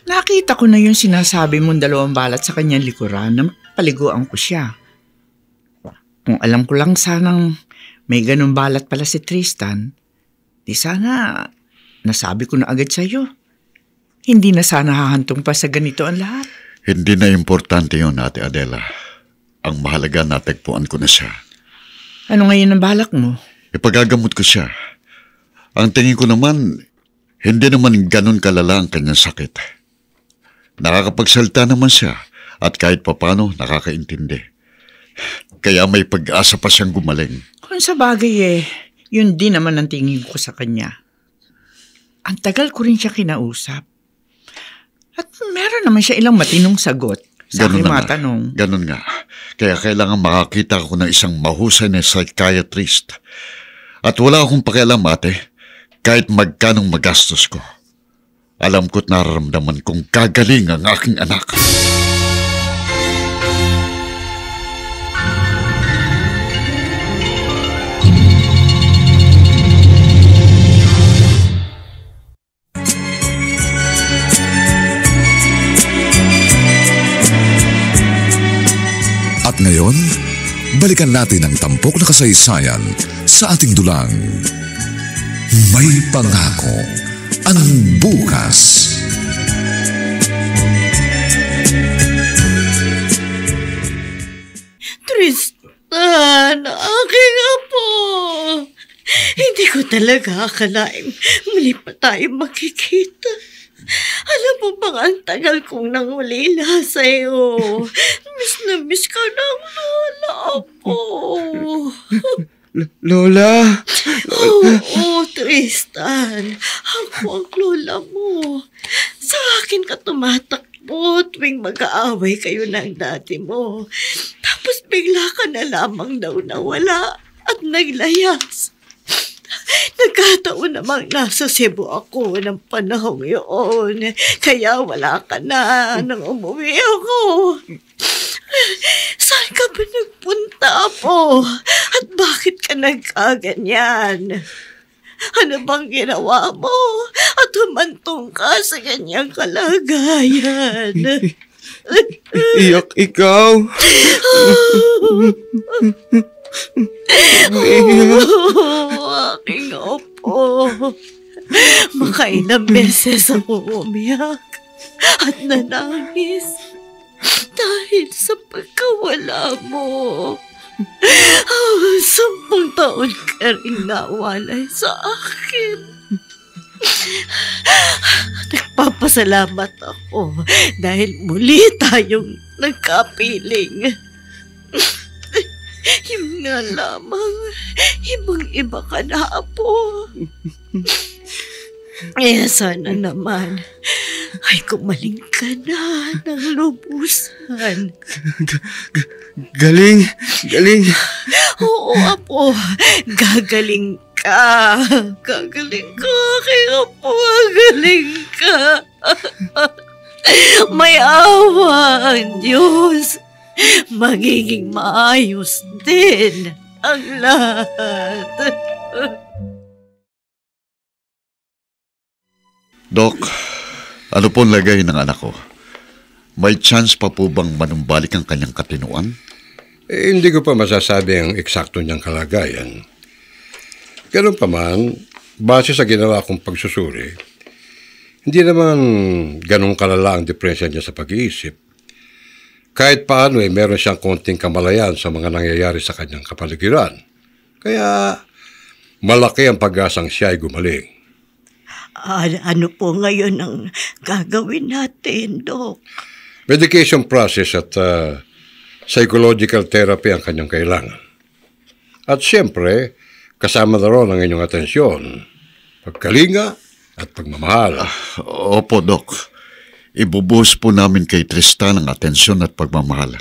Nakita ko na yung sinasabi mong 2 balat sa kanyang likuran na paliguan ko siya. Kung alam ko lang sanang may ganun balat pala si Tristan, di sana nasabi ko na agad sa'yo. Hindi na sana hahantong pa sa ganito ang lahat. Hindi na importante yun, Ate Adela. Ang mahalaga natagpuan ko na siya. Ano ngayon ang balak mo? Ipagagamot ko siya. Ang tingin ko naman, hindi naman ganun kalala ang kanyang sakit. Nakakapagsalita naman siya at kahit papano nakakaintindi. Kaya may pag-asa pa siyang gumaling. Kung sa bagay yun din naman ang tingin ko sa kanya. Ang tagal ko rin siya kinausap. At meron naman siya ilang matinong sagot sa aking mga tanong. Ganun nga. Kaya kailangan makakita ko ng isang mahusay na psychiatrist. At wala akong pakialam, ate, kahit magkanong magastos ko. Alam ko't nararamdaman kong gagaling ang aking anak. At ngayon, balikan natin ang tampok na kasaysayan sa ating dulang. May pangako ang bukas. Tristan, aking apo. Hindi ko talaga akalaing muli pa tayo makikita. Alam mo bang ang tagal kong nangulila sa'yo? Miss na miss ka ng lola, apo. Lola? Oo, Tristan. Ako ang lola mo. Sa akin ka tumatakbo tuwing mag-aaway kayo ng dati mo. Tapos bigla ka na lamang daw nawala at naglayas. Nagkataon namang nasa Cebu ako ng panahong yun. Kaya wala ka na nang umuwi ako. Saan ka ba nagpunta po? At bakit ka nagkaganyan? Ano bang ginawa mo? at humantong ka sa kanyang kalagayan. Iyak ikaw. Aking opo. Makailang beses ako umiyak at nanangis dahil sa pagkawala mo. 10 taon ka rin nawalay sa akin. Nagpapasalamat ako dahil muli tayong nagkapiling. Yung nga lamang, ibang-iba ka na, Apo. Sana naman ay kumaling ka na ng lubusan. Galing. Oo, Apo. Gagaling ka. Gagaling ka, kay Apo. Gagaling ka. May awa ang Diyos. Magiging maayos din ang lahat. Dok, ano po lagay ng anak ko? May chance pa po bang manumbalik ang kanyang katinuan? Hindi ko pa masasabi ang eksakto niyang kalagayan. Ganun pa man, base sa ginawa kong pagsusuri, hindi naman ganun kalala ang depresya niya sa pag-iisip. Kahit paano meron siyang konting kamalayan sa mga nangyayari sa kanyang kapaligiran. Kaya malaki ang pag-asang siya ay gumaling. Ano po ngayon ang gagawin natin, Dok? Medication process at psychological therapy ang kanyang kailangan. At siyempre, kasama na ron ang inyong atensyon, pagkalinga at pagmamahal. Opo, Dok. Ibubuhos po namin kay Tristan ang atensyon at pagmamahal.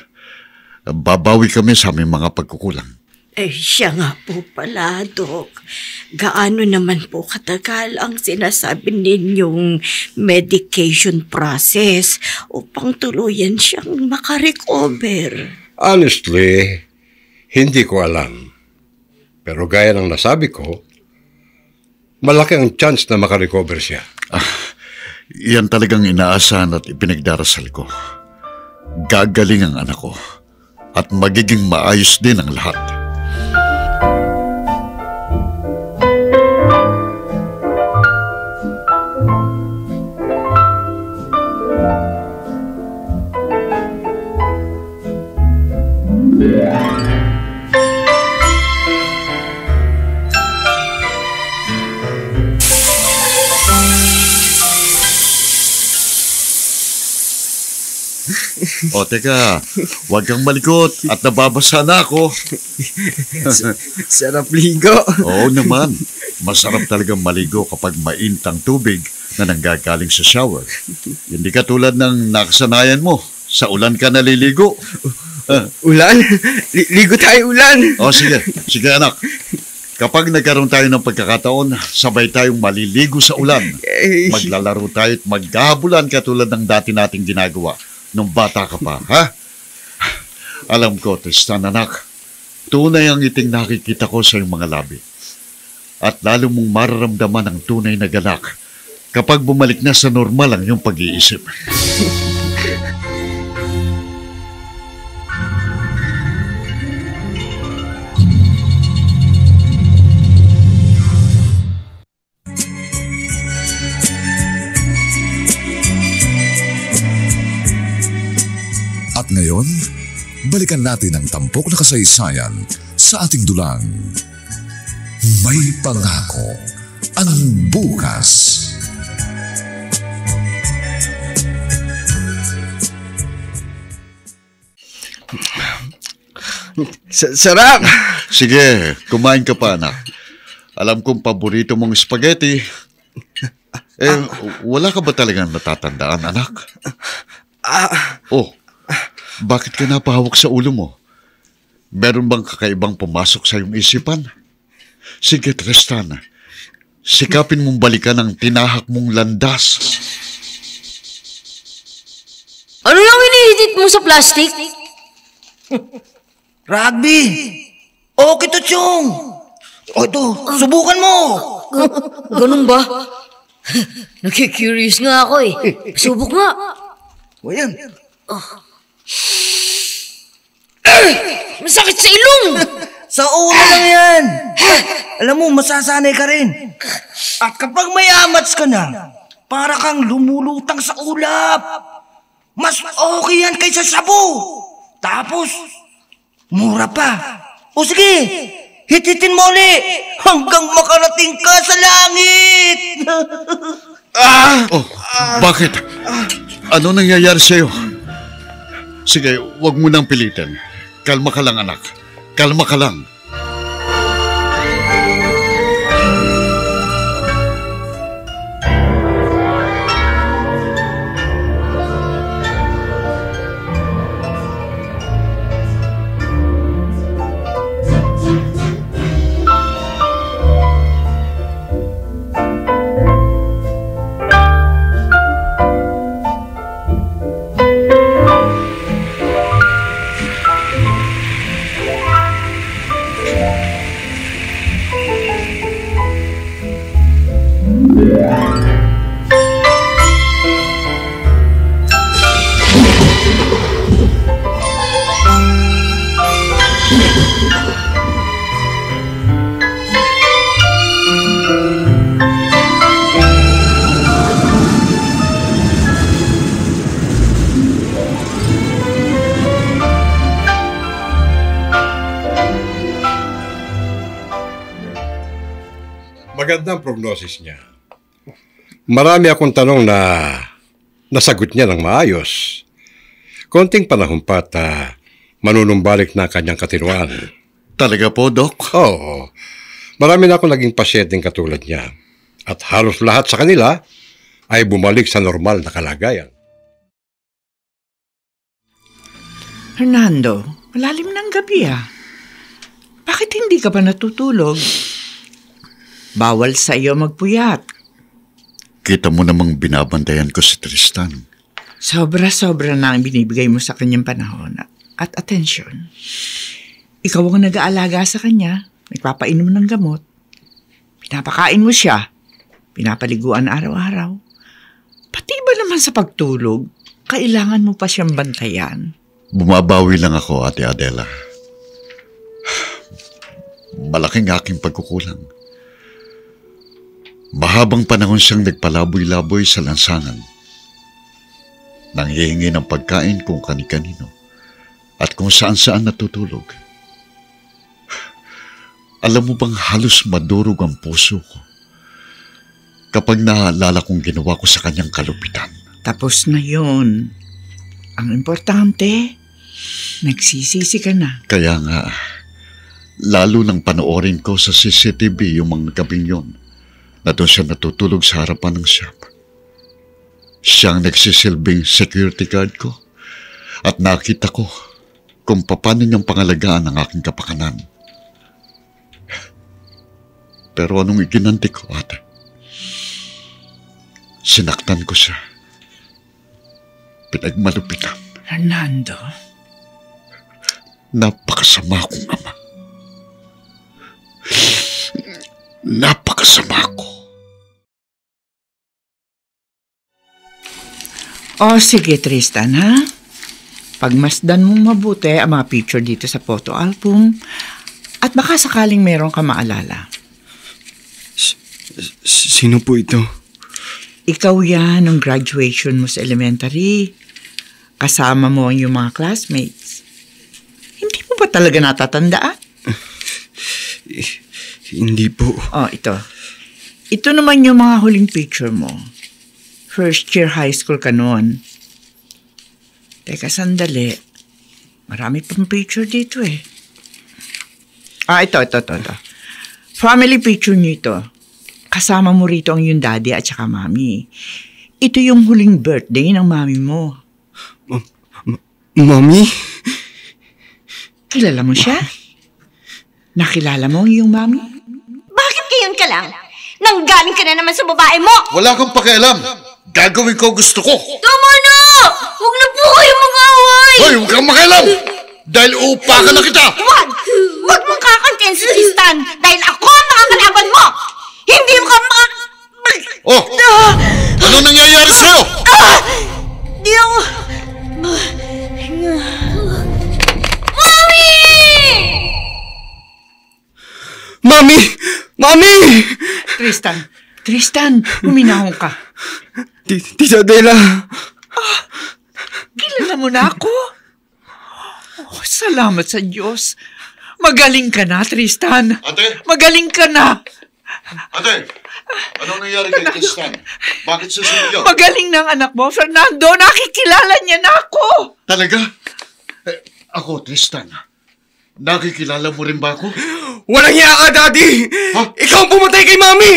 Babawi kami sa aming mga pagkukulang. Siya nga po pala, Dok. Gaano naman po katagal ang sinasabi ninyong medication process upang tuluyan siyang makarecover? Honestly, hindi ko alam. Pero gaya ng nasabi ko, malaki ang chance na makarecover siya. Yan talagang inaasahan at ipinagdarasal ko. Gagaling ang anak ko at magiging maayos din ang lahat. O teka, huwag kang malikot at nababasa na ako. Sarap ligo. Oo naman, masarap talagang maligo kapag maintang tubig na nanggagaling sa shower. Hindi katulad ng nakasanayan mo, sa ulan ka naliligo. Ulan? Ligo tayo ulan. O sige anak. Kapag nagkaroon tayo ng pagkakataon, sabay tayong maliligo sa ulan. Maglalaro tayo at maghahabulan katulad ng dati nating ginagawa. Nung bata ka pa, ha? Alam ko, Tristan, anak, tunay ang iting nakikita ko sa iyong mga labi. At lalo mong mararamdaman ang tunay na galak kapag bumalik na sa normal ang iyong pag-iisip. At ngayon, balikan natin ang tampok na kasaysayan sa ating dulang. May pangako ang bukas. Sarap! Sige, kumain ka pa, anak. Alam kong paborito mong spaghetti. Wala ka ba talagang natatandaan, anak? Oh, bakit ka napahawak sa ulo mo? Meron bang kakaibang pumasok sa iyong isipan? Sige, Tristan. Sikapin mong balikan ang tinahak mong landas. Ano yung inihitit mo sa plastic? Rugby! Okay to, Chong! O ito, subukan mo! Ganun ba? Nakikurious nga ako eh. Subok nga. O yan. Masakit sa ilong. Sa ulo lang yan. Alam mo, masasanay ka rin. At kapag may amats ka na, para kang lumulutang sa ulap. Mas okay yan kaysa sabu. Tapos, mura pa. O sige, hititin mo ulit hanggang makarating ka sa langit. Bakit? Ano nangyayari sa'yo? Sige, wag mo nang pilitin. Kalma ka lang, anak. Kalma ka lang. Magandang prognosis niya. Marami akong tanong na nasagot niya ng maayos. Konting panahon pa at manunumbalik na kanyang katinuan. Talaga po, Doc? Oo. Marami na akong naging pasyenteng katulad niya. At halos lahat sa kanila ay bumalik sa normal na kalagayan. Hernando, malalim ng gabi ah. Bakit hindi ka pa natutulog? Bawal sa iyo magpuyat. Kita mo namang binabantayan ko si Tristan. Sobra-sobra na ang binibigay mo sa kanyang panahon at atensyon. Ikaw ang nag-aalaga sa kanya, nagpapainom ng gamot. Pinapakain mo siya, pinapaliguan araw-araw. Pati ba naman sa pagtulog, kailangan mo pa siyang bantayan? Bumabawi lang ako, Ate Adela. Malaking aking pagkukulang. Mahabang panahon siyang nagpalaboy-laboy sa lansangan. Nanghihingi ng pagkain kung kani-kanino at kung saan-saan natutulog. Alam mo bang halos madurog ang puso ko kapag naalala kong ginawa ko sa kanyang kalupitan. Tapos na yun. Ang importante, nagsisisi ka na. Kaya nga, lalo nang panoorin ko sa CCTV yung mga gabing yun na doon siya natutulog sa harapan ng shop. Siyang nagsisilbing security guard ko at nakita ko kung paano niyang pangalagaan ang aking kapakanan. Pero anong iginanti ko, ate? Sinaktan ko siya. Pinagmalupitan. Hernando. Napakasama kong ama. Napakasama ko. O sige Tristan ha. Pagmasdan mong mabuti ang mga picture dito sa photo album at baka sakaling meron ka maalala. Sino po ito? Ikaw yan nung graduation mo sa elementary. Kasama mo ang iyong mga classmates. Hindi mo ba talaga natatandaan? Hindi po. Oh, ito. Ito naman yung mga huling picture mo. First year high school ka noon. Teka, sandali. Marami pang picture dito eh. Ito. Family picture niyo ito. Kasama mo rito ang yung daddy at saka mami. Ito yung huling birthday ng mami mo. Mami? Kilala mo siya? Nakilala mo ang iyong mami? Bakit ngayon ka lang? Nanggaling ka na naman sa babae mo! Wala kang pakialam. Gagawin ko gusto ko. Tama na! Huwag na po kayo mag-away! Hoy, huwag kang makialam! Dahil uupakan na kita! Huwag! Huwag mong kakantin si Tristan dahil ako ang makakalaban mo! Hindi mo ka Oh, Mami! Mami! Tristan, huminahon ka. Tita Adela. Kilala mo na ako? Oh, salamat sa Diyos. Magaling ka na, Tristan. Ate? Magaling ka na. Ate, anong nangyari kay Tristan? Bakit susunod? Magaling na ang anak mo, Fernando. Nakikilala niya na ako. Talaga? Ako, Tristan. Nakikilala mo rin ba ako? Walang hiya ka, Daddy! Ha? Ikaw ang pumatay kay Mami!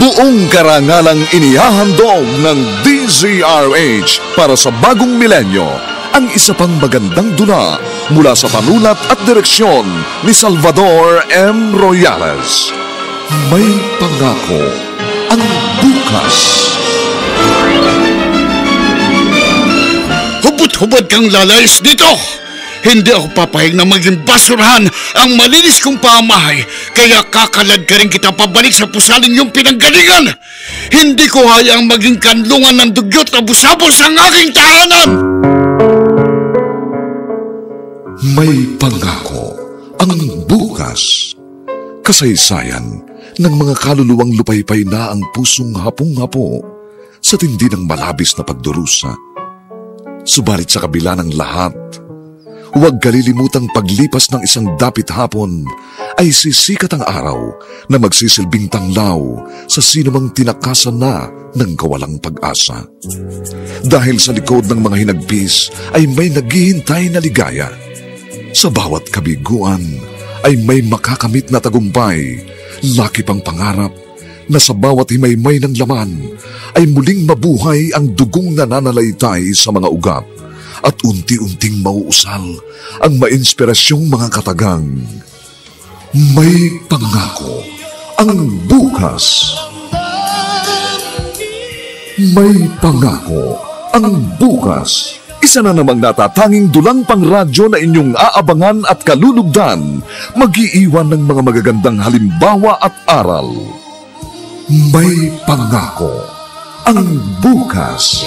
Buong karangalang inihahandog ng DZRH para sa bagong milenyo ang isa pang magandang dula mula sa panulat at direksyon ni Salvador M. Royales. May pangako ang bukas. Hubot-hubad kang lalayas dito! Hindi ako papayag na maging basurahan ang malinis kong pamahay, kaya kakalad ka rin kita pabalik sa pusaling yung pinanggalingan. Hindi ko hayaang maging kanlungan ng dugyot na busabos ang aking tahanan. May pangako ang bukas. Kasaysayan ng mga kaluluwang lupaypay na ang pusong hapong-hapo sa tindi ng malabis na pagdurusa. Subalit sa kabila ng lahat, huwag kalilimutang paglipas ng isang dapit hapon ay sisikat ang araw na magsisilbing tanglaw sa sinumang tinakasan na ng kawalang pag-asa. Dahil sa likod ng mga hinagpis ay may naghihintay na ligaya. Sa bawat kabiguan ay may makakamit na tagumpay, laki pang pangarap na sa bawat himaymay ng laman ay muling mabuhay ang dugong nananalaytay sa mga ugat at unti-unting mauusal ang mainspirasyong mga katagang. May pangako ang bukas. May pangako ang bukas. Isa na namang natatanging dulang pangradyo na inyong aabangan at kalulugdan, mag-iiwan ng mga magagandang halimbawa at aral. May pangako ang bukas.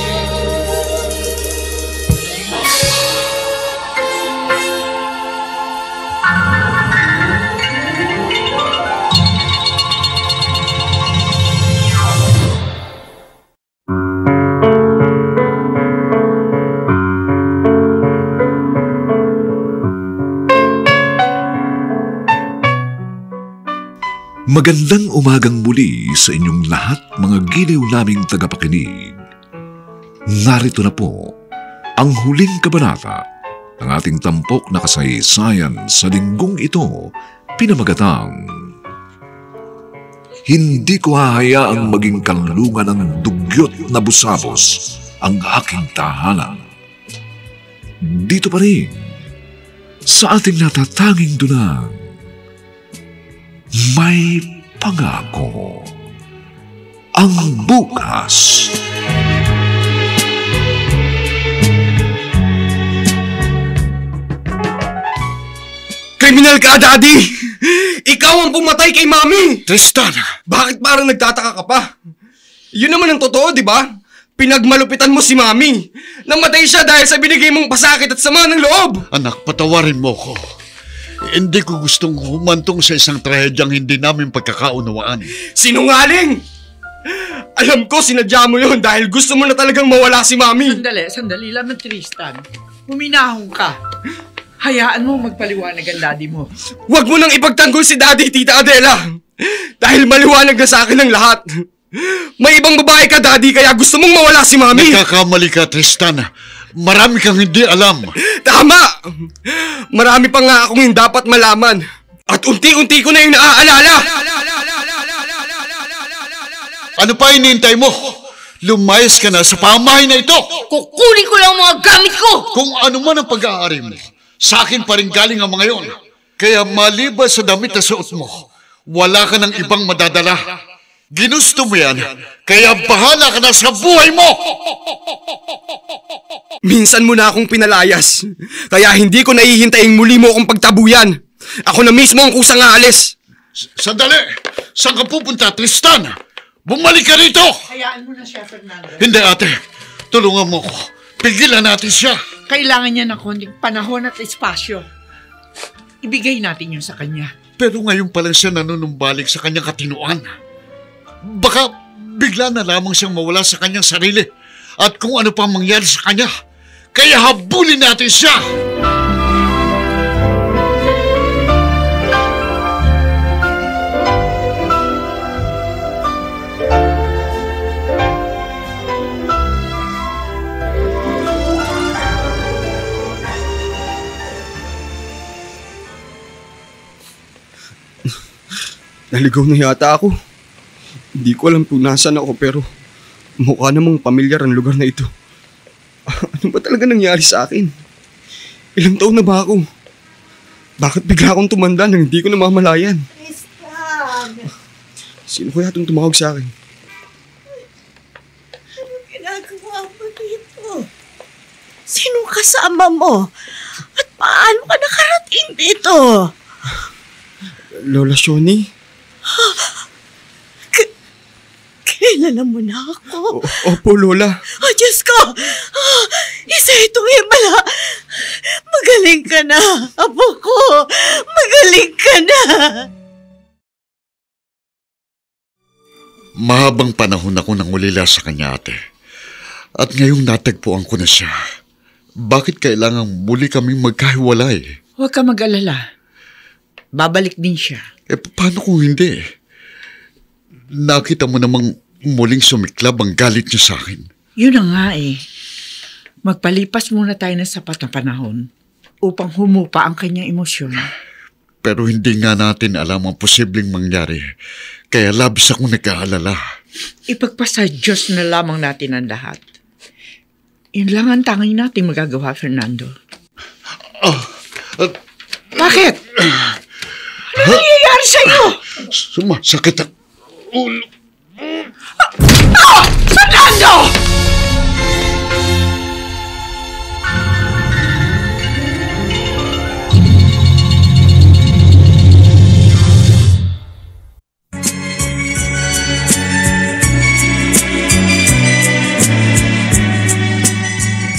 Magandang umagang muli sa inyong lahat, mga giliw naming tagapakinig. Narito na po ang huling kabanata ng ating tampok na kasaysayan sa linggong ito, pinamagatang Hindi ko hahayaang maging kanlungan ng dugyot na busabos ang aking tahanan. Dito pa rin, sa ating natatanging dunang, may pangako ang bukas. Kriminal ka, Daddy! Ikaw ang pumatay kay Mami! Tristan! Bakit parang nagtataka ka pa? Yun naman ang totoo, di ba? Pinagmalupitan mo si Mami. Namatay siya dahil sa binigay mong pasakit at sama ng loob. Anak, patawarin mo ko. Hindi ko gustong humantong sa isang trahedyang hindi namin pagkakaunawaan. Sinungaling! Alam ko sinadya mo yun dahil gusto mo na talagang mawala si Mami. Sandali lang, Tristan. Huminahon ka. Hayaan mo magpaliwanag ang daddy mo. Huwag mo nang ipagtanggol si Daddy, Tita Adela. Dahil maliwanag na sa akin ang lahat. May ibang babae ka, Daddy, kaya gusto mong mawala si Mami. Nagkakamali ka, Tristan. Marami kang hindi alam. Tama! Marami pa nga akong hindi dapat malaman. At unti-unti ko na yung naaalala. Ano pa hinihintay mo? Lumayas ka na sa pamahay na ito. Kukunin ko lang ang mga gamit ko! Kung ano man ang pag-aari mo, sa akin pa rin galing ang mga yon. Kaya maliban sa damit na suot mo, wala ka ng ibang madadala. Ginusto mo yan, kaya bahala ka na sa buhay mo! Minsan mo na akong pinalayas, kaya hindi ko naihintayin muli mo akong pagtabuyan. Ako na mismo ang kusang aalis. Sandali! Saan ka pupunta, Tristan? Bumalik ka rito! Hayaan mo na siya, Fernando. Hindi, ate. Tulungan mo ko. Pigilan natin siya. Kailangan niya ng konting panahon at espasyo. Ibigay natin yun sa kanya. Pero ngayon pa lang siya nanunumbalik sa kanyang katinuan. Baka bigla na lamang siyang mawala sa kanyang sarili at kung ano pang mangyari sa kanya. Kaya habulin natin siya! Naligaw na yata ako. Hindi ko alam kung nasaan ako pero mukha namang pamilyar ang lugar na ito. Ano ba talaga nangyari sa akin? Ilang taon na ba ako? Bakit bigla akong tumanda nang hindi ko namamalayan? Tristan! Sino kaya itong tumawag sa akin? Ano ginagawa mo dito? Sino kasama mo? At paano ka nakarating dito? Lola Shoni? Kilala mo na ako. Opo, Lola. Oh, Diyos ko! Isa itong himala. Magaling ka na, apo ko. Magaling ka na. Mahabang panahon ako nang ulila sa kanya, ate. At ngayong natagpuan ko na siya. Bakit kailangang muli kaming magkahiwalay? Huwag ka mag-alala. Babalik din siya. Paano kung hindi? Nakita mo namang muling sumiklab ang galit niya sa akin. Yun na nga eh. Magpalipas muna tayo ng sapat na panahon upang humupa ang kanyang emosyon. Pero hindi nga natin alam ang posibleng mangyari. Kaya labis akong nag-aalala. Ipagpasa Diyos na lamang natin ang lahat. Yun lang ang tanging natin magagawa, Fernando. Bakit? Ano nangyayari sa'yo? Sumasakit ang ulo. Fernando!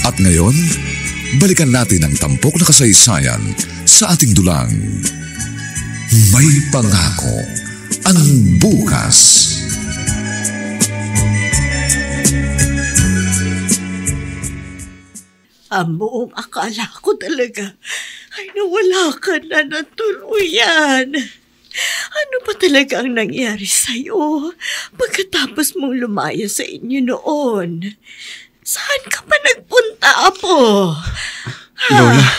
At ngayon, balikan natin ang tampok na kasaysayan sa ating dulang. May pangako ang bukas. Buong akala ko talaga ay nawala ka na ng tuluyan. Ano ba talaga ang nangyari sa'yo pagkatapos mong lumaya sa inyo noon? Saan ka pa nagpunta, Apo? Lola,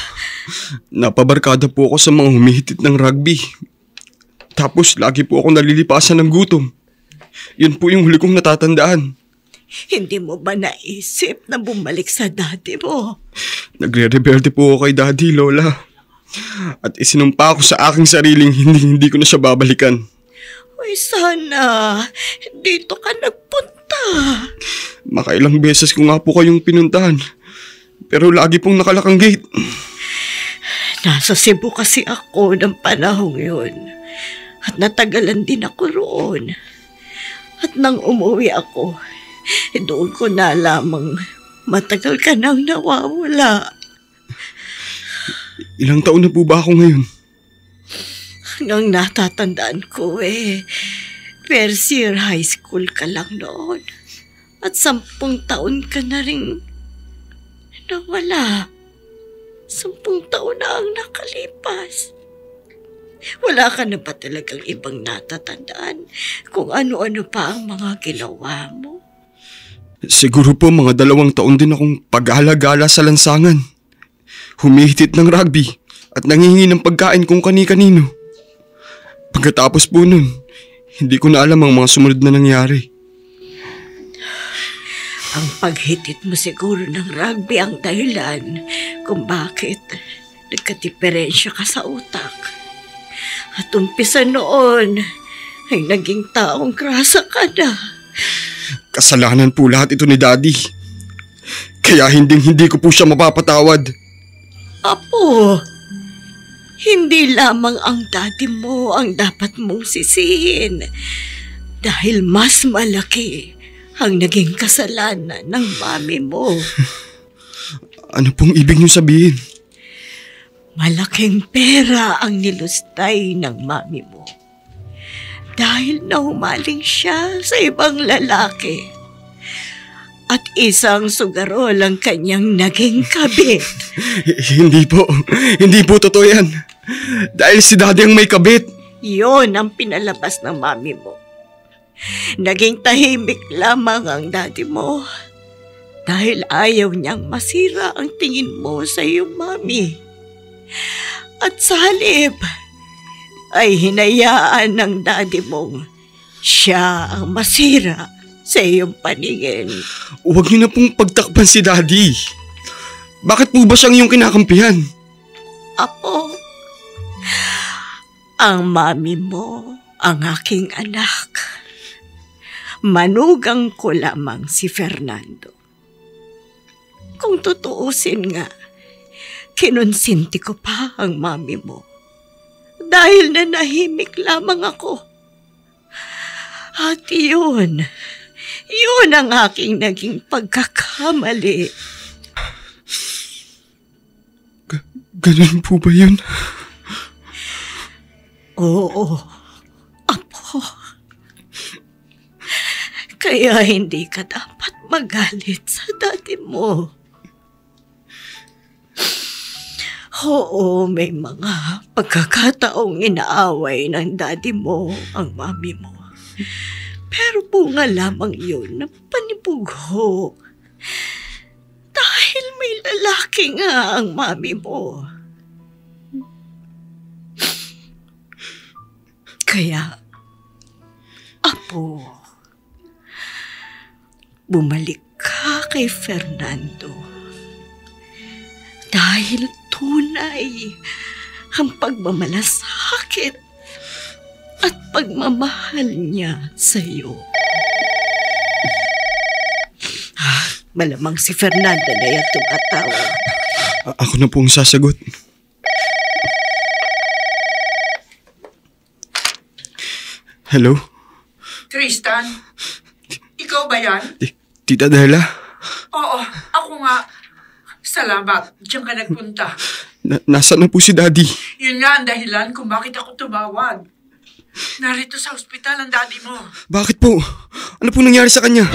napabarkada po ako sa mga humihitit ng rugby. Tapos lagi po ako nalilipasan ng gutom. Yun po yung huli kong natatandaan. Hindi mo ba naisip na bumalik sa daddy mo? Nagre-rebelde po ako kay daddy, Lola. At isinumpa ko sa aking sariling hindi ko na siya babalikan. Uy, sana dito ka nagpunta. Makailang beses ko nga po kayong pinuntahan. Pero lagi pong nakalakang gate. Nasa Cebu kasi ako ng panahong yun. At natagalan din ako roon. At nang umuwi ako, doon ko na lamang matagal ka nang nawawala. Ilang taon na po ba ako ngayon? Hanggang natatandaan ko first year high school ka lang noon. At 10 taon ka na rin nawala. 10 taon na ang nakalipas. Wala ka na ba talagang ibang natatandaan kung ano-ano pa ang mga ginawa mo? Siguro po mga 2 taon din akong pag-alagala sa lansangan. Humihitit ng rugby at nangingi ng pagkain kung kani-kanino. Pagkatapos po nun, hindi ko na alam ang mga sumunod na nangyari. Ang paghitit mo siguro ng rugby ang dahilan kung bakit nagkadiferensya ka sa utak. At umpisa noon ay naging taong grasa ka na. Kasalanan po lahat ito ni Daddy. Kaya hindi ko po siya mapapatawad. Apo, Hindi lamang ang daddy mo ang dapat mong sisihin dahil mas malaki ang naging kasalanan ng mami mo. Ano pong ibig niyo sabihin? Malaking pera ang nilustay ng mami mo dahil nahumaling siya sa ibang lalaki. At isang sugarol ang kanyang naging kabit. Hindi po totoo yan. Dahil si daddy ang may kabit. Yon ang pinalabas ng mami mo. Naging tahimik lamang ang daddy mo dahil ayaw niyang masira ang tingin mo sa iyong mami. At sa halip ay hinayaan ng daddy mong siya ang masira sa iyong paningin. Huwag niyo na pong pagtakpan si daddy. Bakit po ba siyang iyong kinakampihan? Apo, ang mami mo ang aking anak. Manugang ko lamang si Fernando. Kung tutuusin nga, kinonsinti ko pa ang mami mo dahil nanahimik lamang ako. At yun ang aking naging pagkakamali. Ganun po ba yun? Oo, Apo. Kaya hindi ka dapat magalit sa daddy mo. Oo, may mga pagkakataong inaaway ng daddy mo ang mami mo. Pero bunga lamang yun ng panibugho. Dahil may lalaki nga ang mami mo. Kaya, Apo, bumalik ka kay Fernando. Dahil tunay ang pagmamalasakit at pagmamahal niya sa iyo. Malamang si Fernando na yan tumatawag. Ako na pong sasagot. Hello? Tristan? Ikaw ba yan? Tita Della? Oo, ako nga. Salamat, diyan ka nagpunta. Nasaan na po si daddy? Yun nga ang dahilan kung bakit ako tumawag. Narito sa ospital ang daddy mo. Bakit po? Ano po nangyari sa kanya?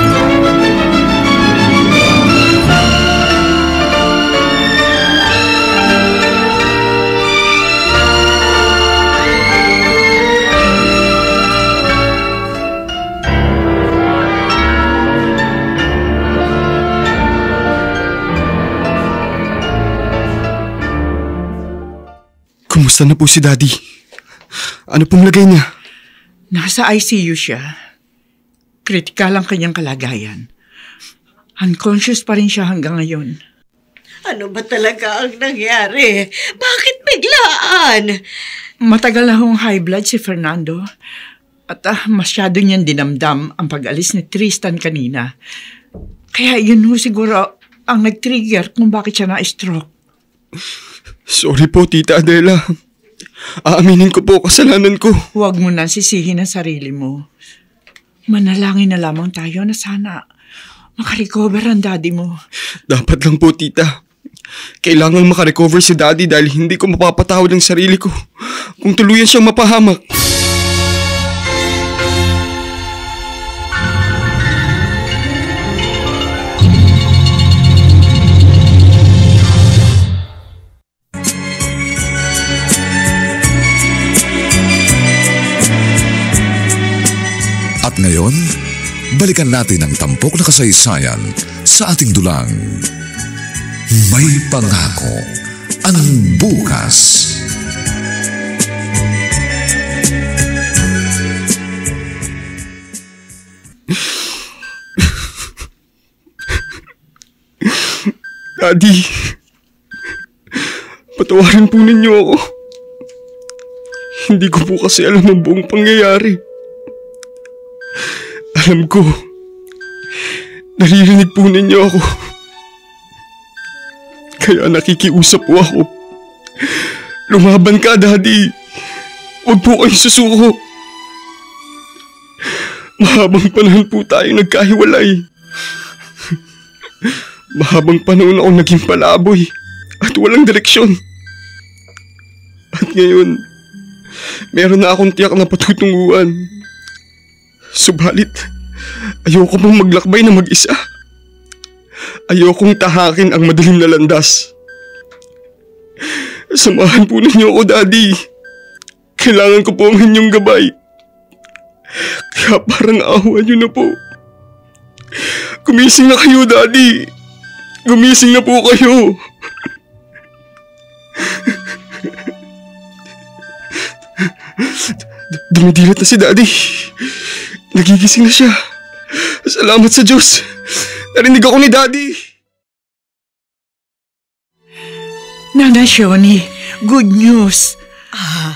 Kumusta na po si daddy? Ano pong lagay niya? Nasa ICU siya. Kritikal ang kanyang kalagayan. Unconscious pa rin siya hanggang ngayon. Ano ba talaga ang nangyari? Bakit biglaan? Matagal na hong high blood si Fernando. At masyado niyang dinamdam ang pag-alis ni Tristan kanina. Kaya yun ho siguro ang nag-trigger kung bakit siya na-stroke. Sorry po, Tita Adela. Aaminin ko po kasalanan ko. Huwag mo na sisihin ang sarili mo. Manalangin na lamang tayo na sana makarecover ang daddy mo. Dapat lang po, Tita. Kailangan makarecover si daddy dahil hindi ko mapapatawad ang sarili ko kung tuluyan siyang mapahamak. Ngayon, balikan natin ang tampok na kasaysayan sa ating dulang. May pangako ang bukas. Daddy, patawarin po ninyo ako. Hindi ko po kasi alam ang buong pangyayari. Alam ko, naririnig po ninyo ako. Kaya nakikiusap po ako. Lumaban ka, Daddy. Huwag po kayong susuko. Mahabang panahon po tayo nagkahiwalay. Mahabang panahon ako naging palaboy at walang direksyon. At ngayon, meron na akong tiyak na patutunguhan. Subalit, ayoko pong maglakbay na mag-isa. Ayokong tahakin ang madilim na landas. Samahan po ninyo ako, Daddy. Kailangan ko po ang inyong gabay. Kaya parang awa nyo na po. Gumising na kayo, Daddy. Gumising na po kayo. Dumidilat na si Daddy. Nagigising na siya. Salamat sa Diyos. Narinig ako ni Daddy. Nana Shoni, good news.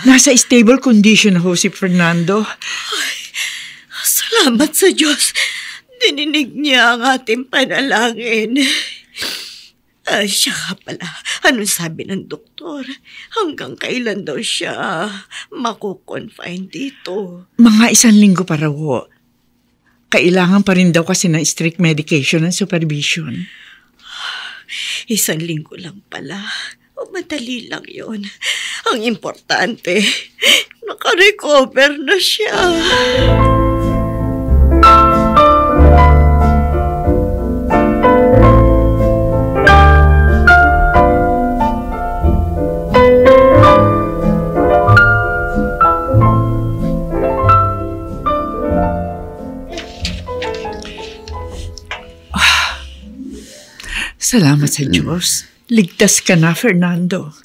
Nasa stable condition na ho si Fernando. Ay, salamat sa Diyos. Dininig niya ang ating panalangin. Siya nga pala, anong sabi ng doktor? Hanggang kailan daw siya makukonfine dito? Mga 1 linggo pa raw ho. Kailangan pa rin daw kasi ng strict medication and supervision. 1 linggo lang pala. O madali lang yon. Ang importante, nakarecover na siya. Salamat sa Diyos. Ligtas ka na, Fernando.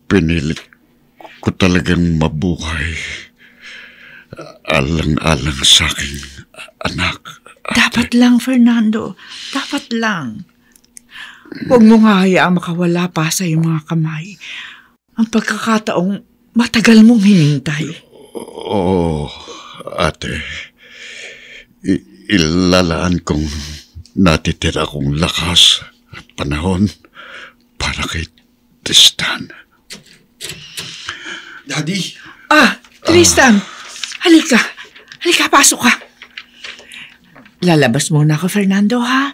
Pinilit ko talagang mabuhay. Alang-alang sa aking anak. Dapat lang, Fernando. Dapat lang. Huwag mo nga hayaang makawala pa sa iyong mga kamay. Ang pagkakataong matagal mong hinintay. Oo, ate. Ilalaan kong natitira kong lakas at panahon para kay Tristan. Daddy! Tristan! Halika! Halika, pasok ka! Lalabas muna ako, Fernando, ha?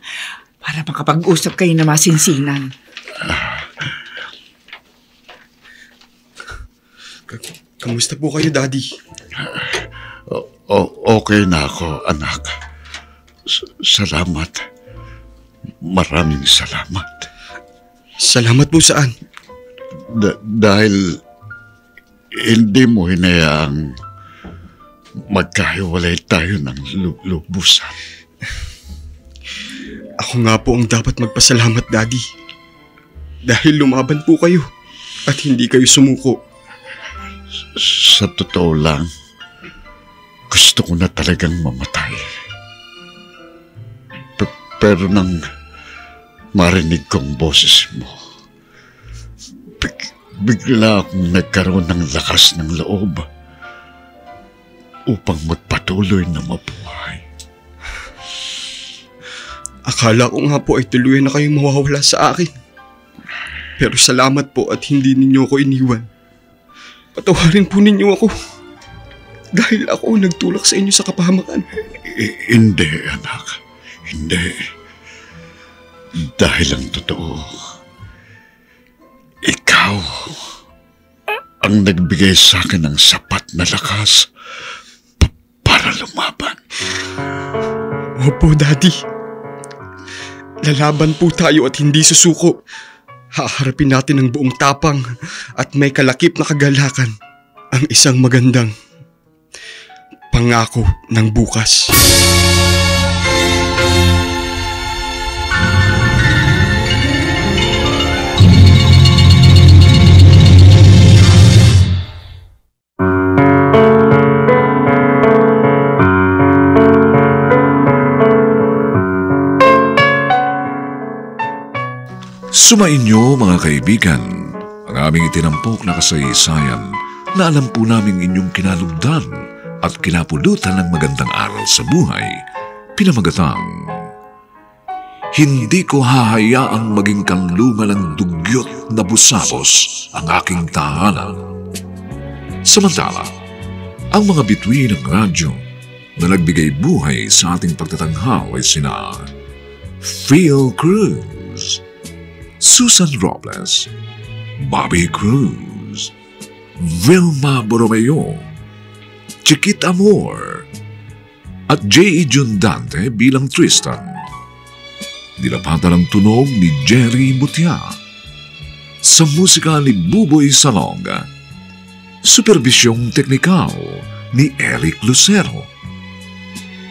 Para makapag-usap kayo na masinsinan. Kamusta po kayo, Daddy? Okay na ako, anak. Salamat. Maraming salamat. Salamat po saan? Dahil hindi mo hinayaang magkahiwalay tayo ng lubusan. Ako nga po ang dapat magpasalamat, Daddy. Dahil lumaban po kayo at hindi kayo sumuko. Sa totoo lang, gusto ko na talagang mamatay. Pero nang marinig kong boses mo, bigla akong nagkaroon ng lakas ng loob upang magpatuloy na mabuhay. Akala ko nga po ay tuluyan na kayong mawawala sa akin. Pero salamat po at hindi ninyo ako iniwan. Patawarin po ninyo ako. Dahil ako nagtulak sa inyo sa kapahamakan. Hindi, anak. Hindi. Dahil ang totoo, ikaw ang nagbigay sa akin ng sapat na lakas para lumaban. Opo, Daddy. Lalaban po tayo at hindi susuko. Haharapin natin ng buong tapang at may kalakip na kagalakan ang isang magandang pangako ng bukas. Sumainyo mga kaibigan, ang aming itinampok na kasaysayan na alam po naming inyong kinalugdan at kinapulutan ng magandang aral sa buhay, pinamagatang hindi ko hahayaang maging kanlungan ng dugyot na busapos ang aking tahanan. Samantala, ang mga bituin ng radyo na nagbigay buhay sa ating pagtatanghaw ay sina Phil Cruz, Susan Robles, Bobby Cruz, Vilma Borromeo, Chiquita Amor, at J.E. Jundante bilang Tristan. Nilapatan ang tunog ni Jerry Butia. Sa musika ni Buboy Salonga. Superbisyong teknikal ni Eric Lucero.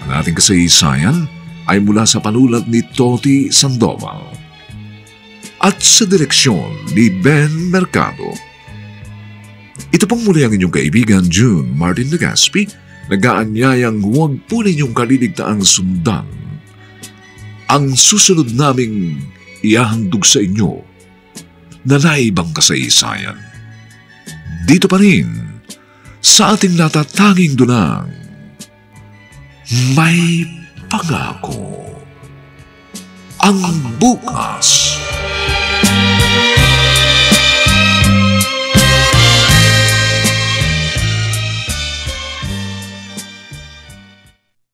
Ang ating kasaysayan ay mula sa panulat ni Toti Sandoval. At sa direksyon ni Ben Mercado. Ito pong muli ang inyong kaibigan June Martin Legaspi, nag-aanyayang huwag po ninyong kaliligtaang sundan ang susunod naming ihahandog sa inyo na naibang kasaysayan. Dito pa rin sa ating natatanging dunang May Pangako ang Bukas.